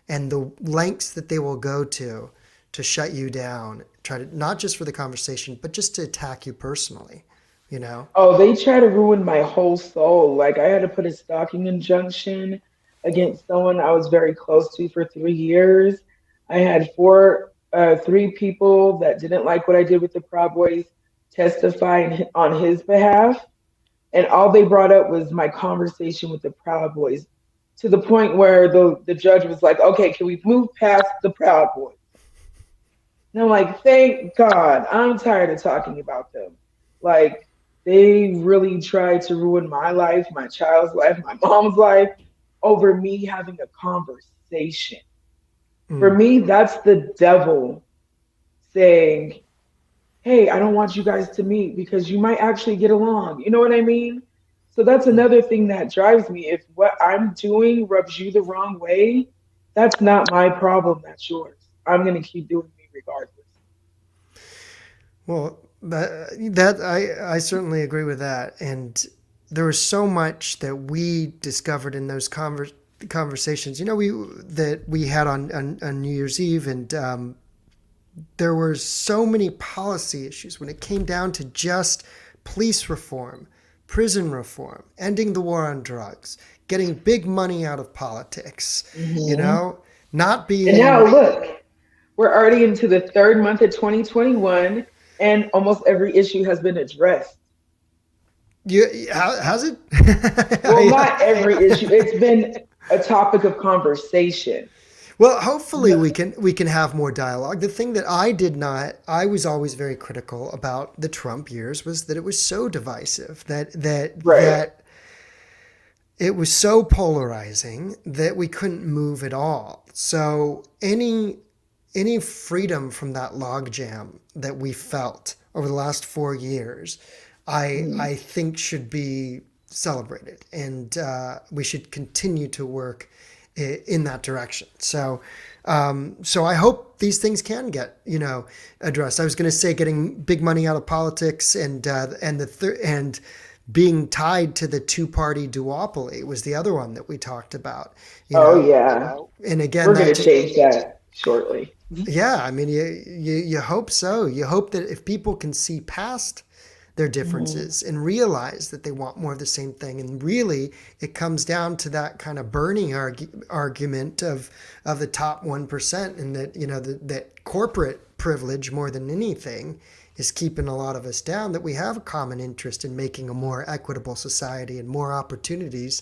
and the lengths that they will go to shut you down, try to, not just for the conversation, but just to attack you personally. Oh, they try to ruin my whole soul. Like I had to put a stalking injunction against someone I was very close to for 3 years. I had three people that didn't like what I did with the Proud Boys testifying on his behalf, and all they brought up was my conversation with the Proud Boys, to the point where the judge was like, "Okay, can we move past the Proud Boys?" And I'm like, "Thank God, I'm tired of talking about them." Like they really tried to ruin my life, my child's life, my mom's life over me having a conversation. For Mm. me, that's the devil saying, hey, I don't want you guys to meet because you might actually get along. You know what I mean? So that's another thing that drives me. If what I'm doing rubs you the wrong way, that's not my problem. That's yours. I'm going to keep doing me regardless. Well, I certainly agree with that, and there was so much that we discovered in those conversations. We had on New Year's Eve, and there were so many policy issues when it came down to just police reform, prison reform, ending the war on drugs, getting big money out of politics. You Mm-hmm. know, not And now being look, we're already into the third month of 2021, and almost every issue has been addressed. you. Has it? Well, not every issue. It's been a topic of conversation. Well, hopefully we can have more dialogue. The thing that I was always very critical about the Trump years was that it was so divisive, Right. that it was so polarizing that we couldn't move at all. So any freedom from that logjam that we felt over the last 4 years, I think should be celebrated, and we should continue to work in that direction. So I hope these things can get addressed. I was going to say getting big money out of politics and being tied to the two-party duopoly was the other one that we talked about. You Oh know, yeah. and again We're that gonna just change that shortly. yeah, I mean, you hope so. You hope that if people can see past their Mhm. differences and realize that they want more of the same thing, and really it comes down to that kind of Bernie argument of the top 1%, and that that corporate privilege more than anything is keeping a lot of us down. That we have a common interest in making a more equitable society and more opportunities,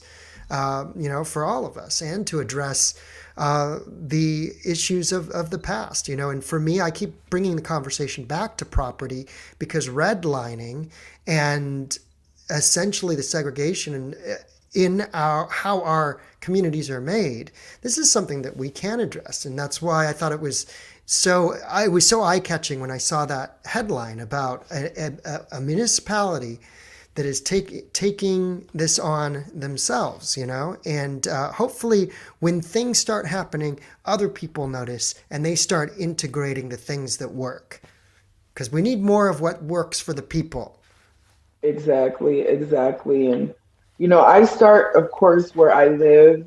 for all of us, and to address the issues of the past. And for me, I keep bringing the conversation back to property, because redlining and essentially the segregation in how our communities are made, this is something that we can address. And that's why I thought it was so eye-catching when I saw that headline about a municipality that is taking this on themselves, and hopefully when things start happening, other people notice and they start integrating the things that work, because we need more of what works for the people. Exactly, exactly. And I start, of course, where I live,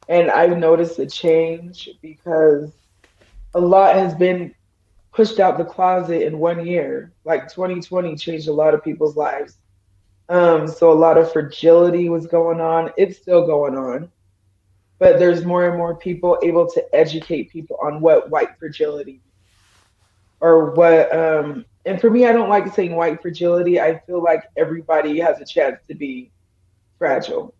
and I've noticed a change because a lot has been pushed out the closet in 1 year. Like 2020 changed a lot of people's lives. So a lot of fragility was going on. It's still going on, but there's more and more people able to educate people on what white fragility or what and for me, I don't like saying white fragility. I feel like everybody has a chance to be fragile,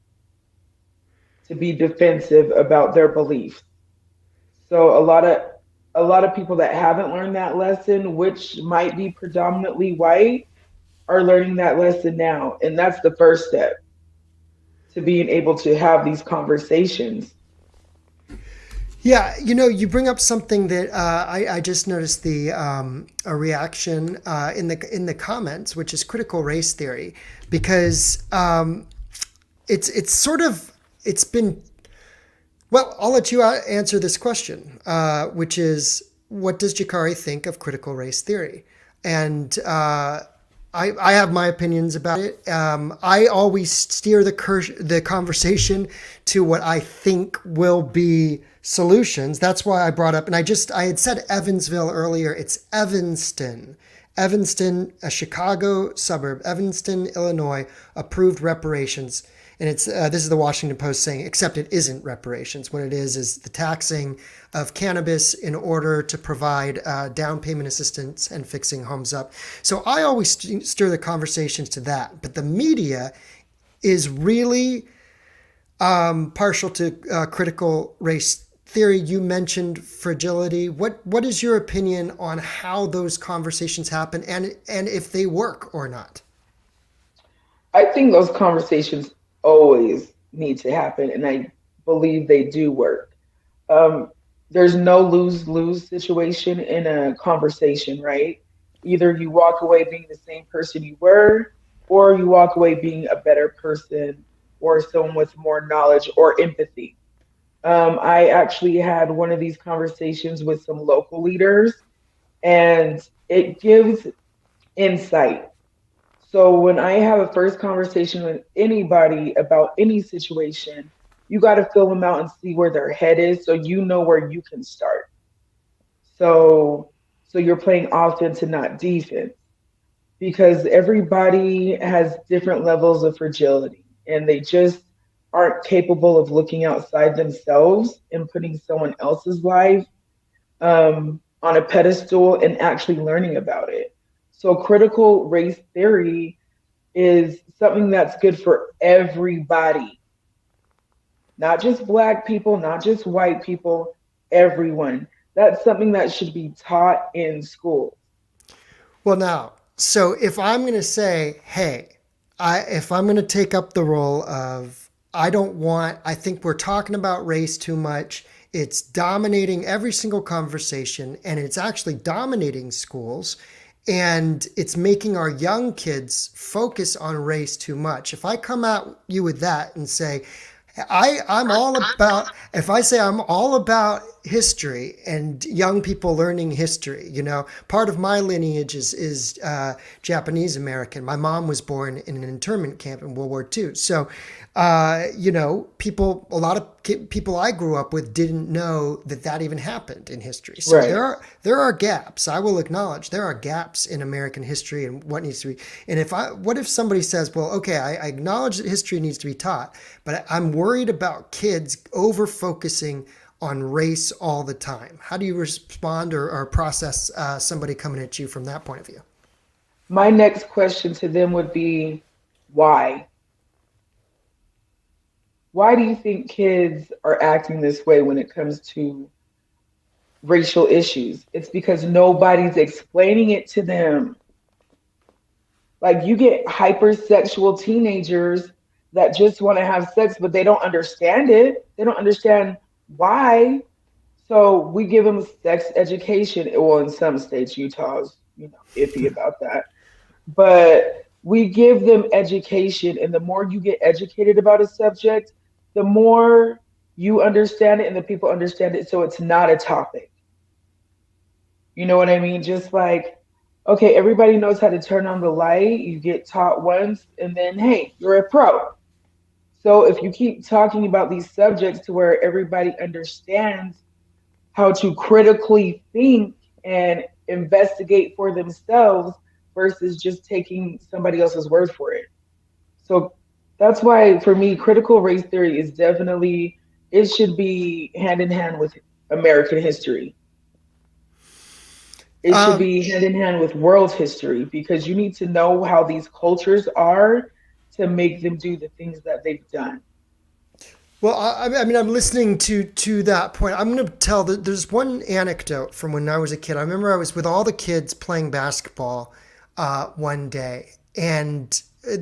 to be defensive about their beliefs. So a lot of people that haven't learned that lesson, which might be predominantly white, are learning that lesson now. And that's the first step to being able to have these conversations. Yeah, you bring up something that I just noticed a reaction in the comments, which is critical race theory, because it's sort of it's been well. I'll let you answer this question, which is, what does Jacarri think of critical race theory? And I have my opinions about it. I always steer the conversation to what I think will be solutions. That's why I brought up, and I had said Evansville earlier. It's Evanston. Evanston, a Chicago suburb, Evanston, Illinois, approved reparations. And this is the Washington Post saying, except it isn't reparations. What it is the taxing of cannabis in order to provide down payment assistance and fixing homes up. So I always steer the conversations to that. But the media is really partial to critical race theory. You mentioned fragility. What is your opinion on how those conversations happen, and if they work or not? I think those conversations always need to happen, and I believe they do work. Um, there's no lose lose situation in a conversation, right? Either you walk away being the same person you were, or you walk away being a better person or someone with more knowledge or empathy. I actually had one of these conversations with some local leaders, and it gives insight. So when I have a first conversation with anybody about any situation, you got to fill them out and see where their head is so you know where you can start. So you're playing offense and not defense because everybody has different levels of fragility and they just aren't capable of looking outside themselves and putting someone else's life on a pedestal and actually learning about it. So critical race theory is something that's good for everybody, not just black people, not just white people. everyone. That's something that should be taught in school. Well, now, so if I'm going to say, hey, if I'm going to take up the role of, I think we're talking about race too much. It's dominating every single conversation, and it's actually dominating schools, and it's making our young kids focus on race too much. If I come at you with that and say, I'm all about, if I say I'm all about history and young people learning history, part of my lineage is Japanese American. My mom was born in an internment camp in World War II. So, a lot of people I grew up with didn't know that even happened in history. So Right. there are gaps. I will acknowledge there are gaps in American history and what needs to be. And what if somebody says, well, okay, I acknowledge that history needs to be taught, but I'm worried about kids over focusing on race all the time. How do you respond or process somebody coming at you from that point of view? My next question to them would be why? Why do you think kids are acting this way when it comes to racial issues? It's because nobody's explaining it to them. Like you get hypersexual teenagers that just want to have sex, but they don't understand it. They don't understand why. So we give them sex education. Well, in some states, Utah's, iffy about that. But we give them education, and the more you get educated about a subject, the more you understand it and the people understand it. So it's not a topic. You know what I mean? Just like, okay, everybody knows how to turn on the light. You get taught once, and then, hey, you're a pro. So if you keep talking about these subjects to where everybody understands how to critically think and investigate for themselves versus just taking somebody else's word for it. So that's why, for me, critical race theory is definitely, it should be hand in hand with American history. It should Um, be hand in hand with world history because you need to know how these cultures are to make them do the things that they've done. Well, I mean, I'm listening to that point. I'm going to tell that there's one anecdote from when I was a kid. I remember I was with all the kids playing basketball one day, and I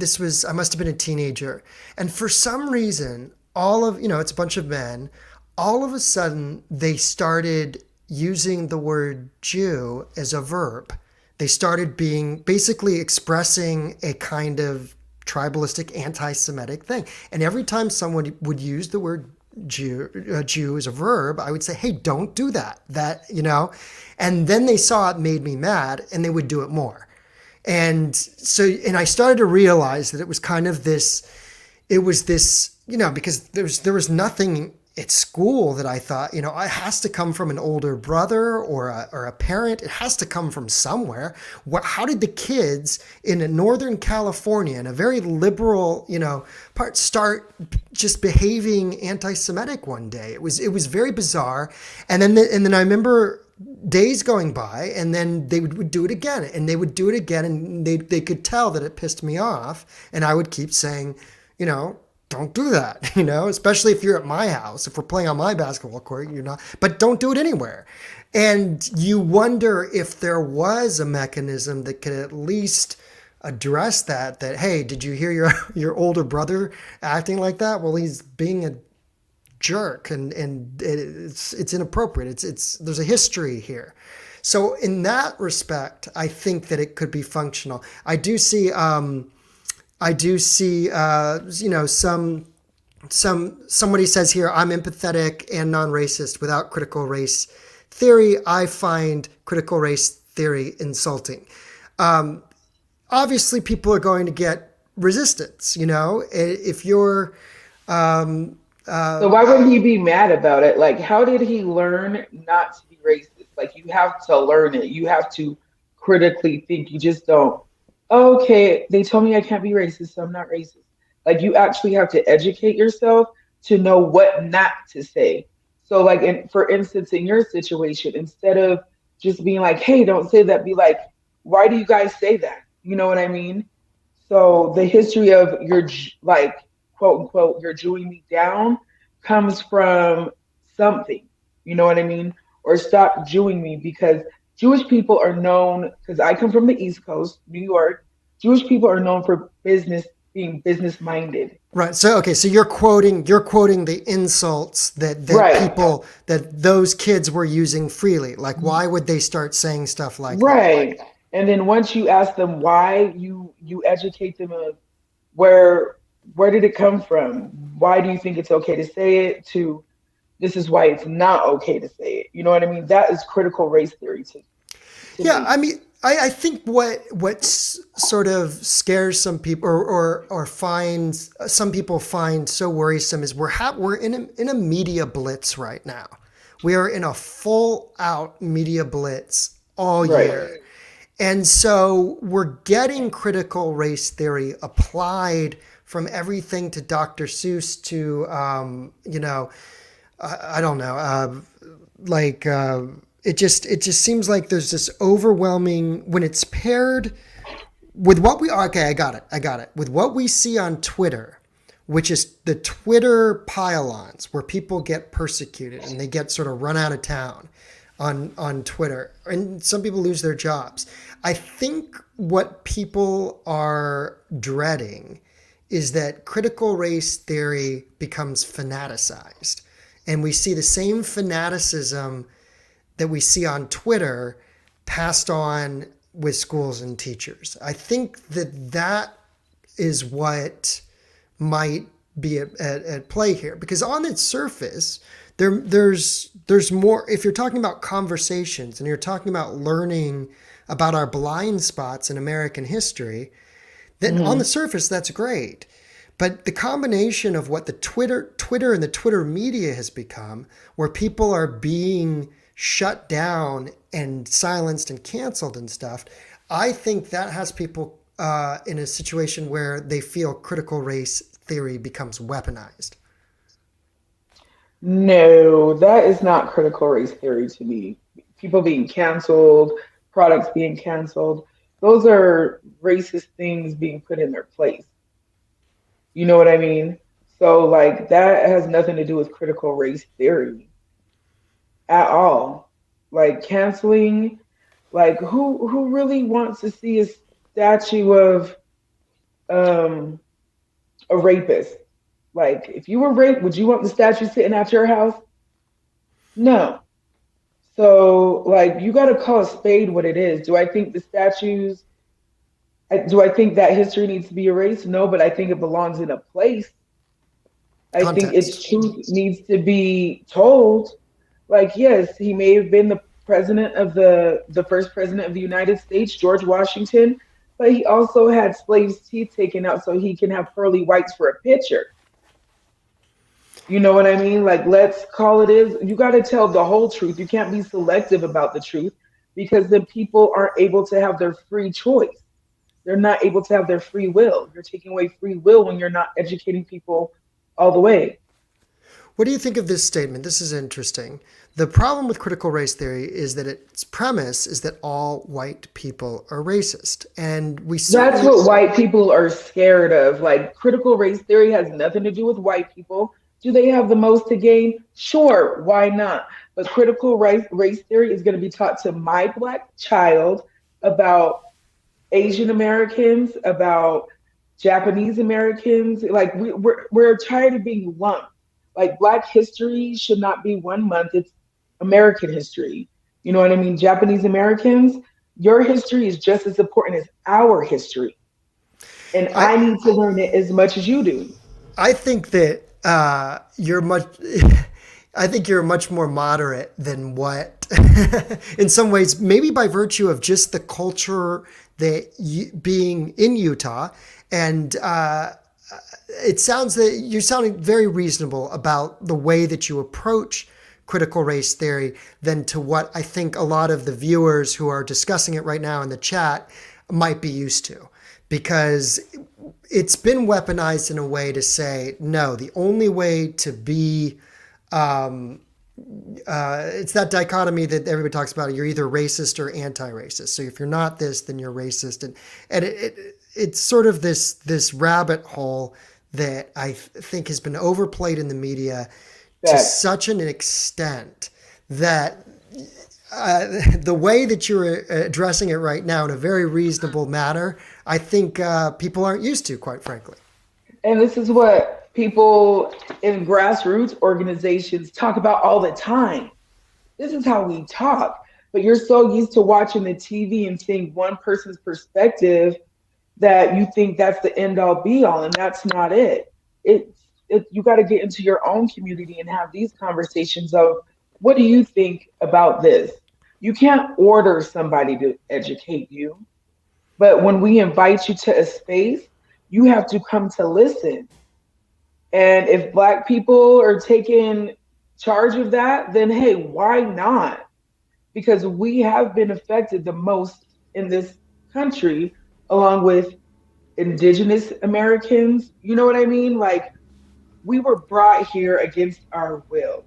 must have been a teenager. And for some reason, it's a bunch of men, all of a sudden they started using the word Jew as a verb. They started being basically expressing a kind of tribalistic, anti-Semitic thing. And every time someone would use the word Jew as a verb, I would say, "Hey, don't do that." And then they saw it made me mad, and they would do it more. And I started to realize that it was kind of this. It was this, because there was nothing at school that I thought, it has to come from an older brother or a parent. It has to come from somewhere. How did the kids in Northern California, in a very liberal, part, start just behaving anti-Semitic one day? It was very bizarre. And then I remember days going by, and then they would do it again, and they would do it again, and they could tell that it pissed me off, and I would keep saying, don't do that, especially if you're at my house. If we're playing on my basketball court, you're not, but don't do it anywhere. And you wonder if there was a mechanism that could at least address that, hey, did you hear your older brother acting like that? Well, he's being a jerk, and it's inappropriate. There's a history here. So in that respect, I think that it could be functional. I do see somebody says here, I'm empathetic and non-racist without critical race theory. I find critical race theory insulting. Obviously, people are going to get resistance. If you're So why would he be mad about it? Like, how did he learn not to be racist? Like, you have to learn it. You have to critically think. You just don't. Okay, they told me I can't be racist, so I'm not racist. Like, you actually have to educate yourself to know what not to say. So, like, for instance, in your situation, instead of just being like, "Hey, don't say that," be like, "Why do you guys say that?" You know what I mean? So the history of like, quote unquote, you're Jewing me down comes from something. You know what I mean? Or stop Jewing me, because Jewish people are known, because I come from the East Coast, New York. Jewish people are known for being business minded. Right. So okay. So you're quoting the insults that Right. people that those kids were using freely. Like, why would they start saying stuff like that? Right. And then once you ask them why, you educate them of where where did it come from? Why do you think it's okay to say it? To this is why it's not okay to say it. You know what I mean? That is critical race theory to Yeah, me. I mean, I think what sort of scares some people or finds some people find so worrisome is we're in a media blitz right now. We are in a full out media blitz all Right. year. And so we're getting critical race theory applied from everything to Dr. Seuss to, I don't know, like it just seems like there's this overwhelming when it's paired with what we okay, I got it with what we see on Twitter, which is the Twitter pylons where people get persecuted and they get sort of run out of town on Twitter, and some people lose their jobs. I think what people are dreading is that critical race theory becomes fanaticized, and we see the same fanaticism that we see on Twitter passed on with schools and teachers. I think that is what might be at play here, because on its surface there's more. If you're talking about conversations and you're talking about learning about our blind spots in American history, then on the Hmm. surface that's great. But the combination of what the Twitter and the Twitter media has become, where people are being shut down and silenced and canceled and stuff, I think that has people in a situation where they feel critical race theory becomes weaponized. No, that is not critical race theory to me. People being canceled, products being canceled, those are racist things being put in their place. You know what I mean? So, like, that has nothing to do with critical race theory at all. Like, canceling, like, who really wants to see a statue of um, a rapist? Like, if you were raped, would you want the statue sitting at your house? No. So, like, you got to call a spade what it is. Do I think the statues, do I think that history needs to be erased? No, but I think it belongs in a place. I think Context. its truth needs to be told. Like, yes, he may have been the president of the first president of the United States, George Washington, but he also had slaves' teeth taken out so he can have pearly whites for a picture. You know what I mean? Like, let's call it is. You got to tell the whole truth. You can't be selective about the truth, because then people aren't able to have their free choice. They're not able to have their free will. You're taking away free will when you're not educating people all the way. What do you think of this statement? This is interesting. The problem with critical race theory is that its premise is that all white people are racist. And we That's certainly, what white people are scared of. Like, critical race theory has nothing to do with white people. Do they have the most to gain? Sure, why not? But critical race theory is going to be taught to my black child about Asian Americans, about Japanese Americans. Like, we're tired of being lumped. Like, Black history should not be 1 month, it's American history. You know what I mean? Japanese Americans, your history is just as important as our history. And I, I need to learn it as much as you do. I think that you're much. I think you're much more moderate than what, in some ways, maybe by virtue of just the culture that being in Utah, and it sounds that you're sounding very reasonable about the way that you approach critical race theory than to what I think a lot of the viewers who are discussing it right now in the chat might be used to, because it's been weaponized in a way to say, no, the only way to be, it's that dichotomy that everybody talks about. You're either racist or anti-racist. So if you're not this, then you're racist. And it's sort of this rabbit hole that I think has been overplayed in the media to Facts. such an extent that the way that you're addressing it right now in a very reasonable manner, I think people aren't used to, quite frankly. And this is what people in grassroots organizations talk about all the time. This is how we talk. But you're so used to watching the TV and seeing one person's perspective that you think that's the end all be all, and that's not it. You got to get into your own community and have these conversations of what do you think about this? You can't order somebody to educate you, but when we invite you to a space, you have to come to listen. And if Black people are taking charge of that, then hey, why not? Because we have been affected the most in this country, along with Indigenous Americans. You know what I mean? Like, we were brought here against our will.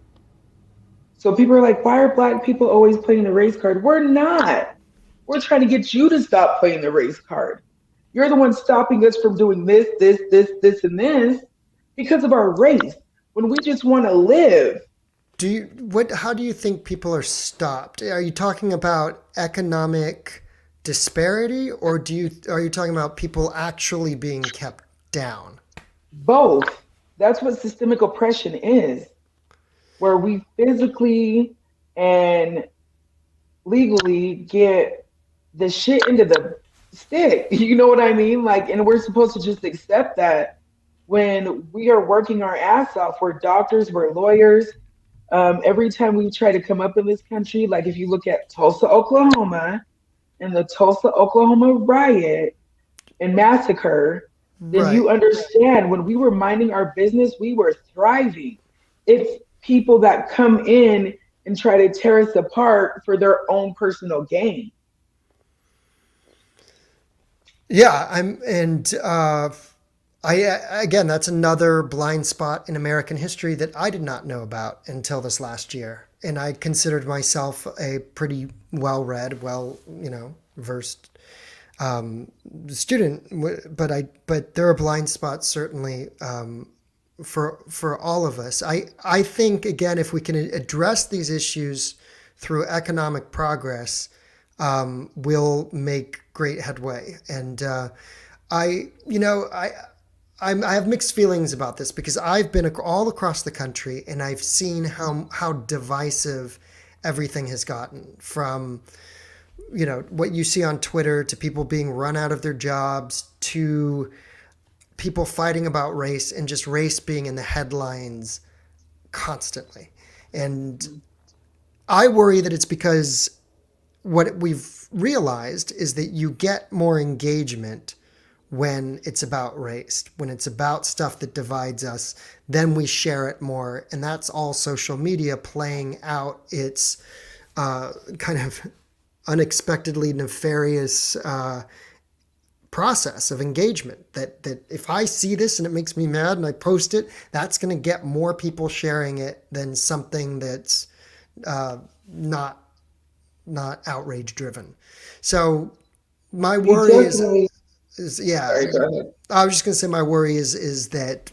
So people are like, why are Black people always playing the race card? We're not. We're trying to get you to stop playing the race card. You're the one stopping us from doing this, and this because of our race when we just want to live. How do you think people are stopped? Are you talking about economic disparity, or are you talking about people actually being kept down? Both. That's what systemic oppression is, where we physically and legally get the shit into the stick. You know what I mean? Like, and we're supposed to just accept that when we are working our ass off. We're doctors, we're lawyers. Every time we try to come up in this country, like if you look at Tulsa, Oklahoma, and the Tulsa, Oklahoma riot and massacre, then Right. you understand when we were minding our business, we were thriving. It's people that come in and try to tear us apart for their own personal gain. Yeah, I again, that's another blind spot in American history that I did not know about until this last year, and I considered myself a pretty well-read, versed student, but there are blind spots certainly for all of us. I think again, if we can address these issues through economic progress, we'll make great headway. And I, you know, I have mixed feelings about this because I've been all across the country and I've seen how divisive everything has gotten, from what you see on Twitter to people being run out of their jobs to people fighting about race and just race being in the headlines constantly. And I worry that it's because what we've realized is that you get more engagement when it's about race, when it's about stuff that divides us, then we share it more. And that's all social media playing out its kind of unexpectedly nefarious process of engagement. That if I see this and it makes me mad and I post it, that's going to get more people sharing it than something that's not outrage driven. So my You worry definitely, yeah, sorry, go ahead. I was just going to say my worry is that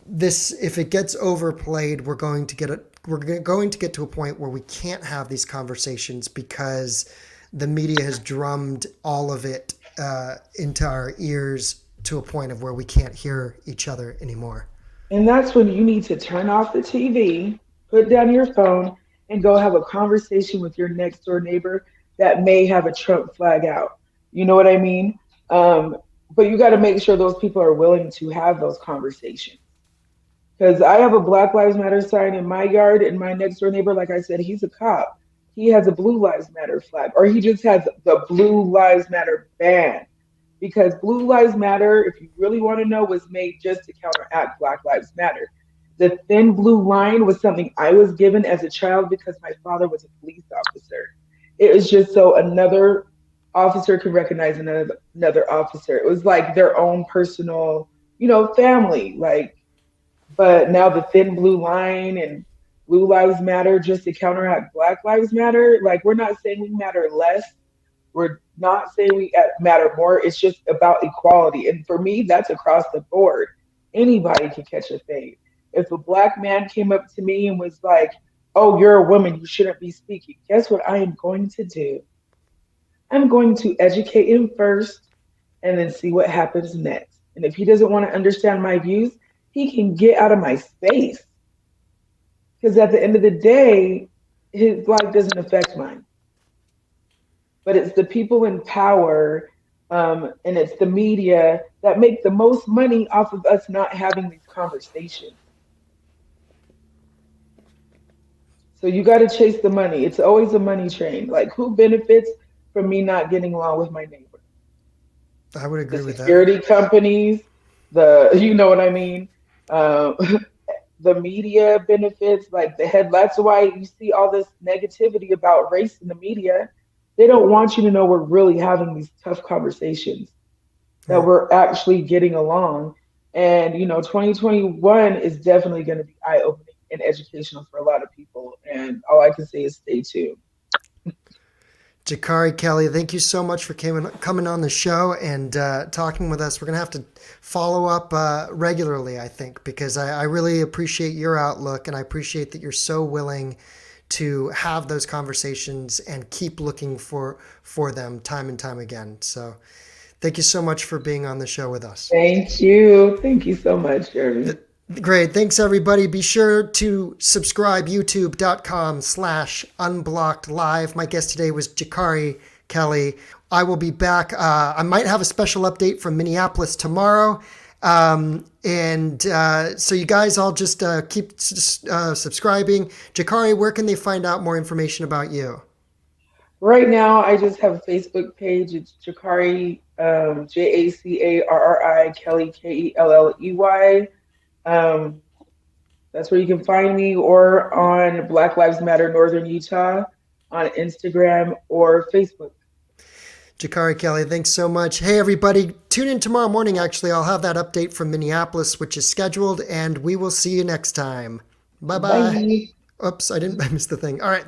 this, if it gets overplayed, we're going to get to a point where we can't have these conversations because the media has drummed all of it into our ears to a point of where we can't hear each other anymore. And that's when you need to turn off the TV, put down your phone, and go have a conversation with your next door neighbor that may have a Trump flag out. You know what I mean? Um, but you got to make sure those people are willing to have those conversations. Because I have a Black Lives Matter sign in my yard, and my next door neighbor, like I said, he's a cop. He has a Blue Lives Matter flag, or he just has the Blue Lives Matter band. Because Blue Lives Matter, if you really want to know, was made just to counteract Black Lives Matter. The thin blue line was something I was given as a child because my father was a police officer. It was just so another officer could recognize another officer. It was like their own personal, family. Like, but now the thin blue line and Blue Lives Matter just to counteract Black Lives Matter. Like, we're not saying we matter less. We're not saying we matter more. It's just about equality. And for me, that's across the board. Anybody can catch a fade. If a Black man came up to me and was like, oh, you're a woman, you shouldn't be speaking. Guess what I am going to do? I'm going to educate him first and then see what happens next. And if he doesn't want to understand my views, he can get out of my space. Because at the end of the day, his life doesn't affect mine. But it's the people in power, and it's the media that make the most money off of us not having these conversations. So you got to chase the money. It's always a money train. Like, who benefits from me not getting along with my neighbor? I would The agree with that. security companies, the you know what I mean, um, the media benefits, like the head. That's why you see all this negativity about race in the media. They don't want you to know we're really having these tough conversations, that Right. we're actually getting along. And 2021 is definitely going to be eye opening and educational for a lot of people. And all I can say is stay tuned. Jacarri Kelley, thank you so much for coming on the show and talking with us. We're going to have to follow up regularly, I think, because I really appreciate your outlook, and I appreciate that you're so willing to have those conversations and keep looking for them time and time again. So thank you so much for being on the show with us. Thank you. Thank you so much, Jeremy. Great. Thanks, everybody. Be sure to subscribe, youtube.com/unblocked live. My guest today was Jacarri Kelley. I will be back. I might have a special update from Minneapolis tomorrow. So you guys all just keep subscribing. Jacarri, where can they find out more information about you? Right now, I just have a Facebook page. It's Jacarri, Jacarri Kelley, Kelley. Um, that's where you can find me, or on Black Lives Matter Northern Utah on Instagram or Facebook. Jacarri Kelley, thanks so much. Hey, everybody, tune in tomorrow morning. Actually, I'll have that update from Minneapolis, which is scheduled, and we will see you next time. Bye bye. Bye. Oops, I missed the thing. All right.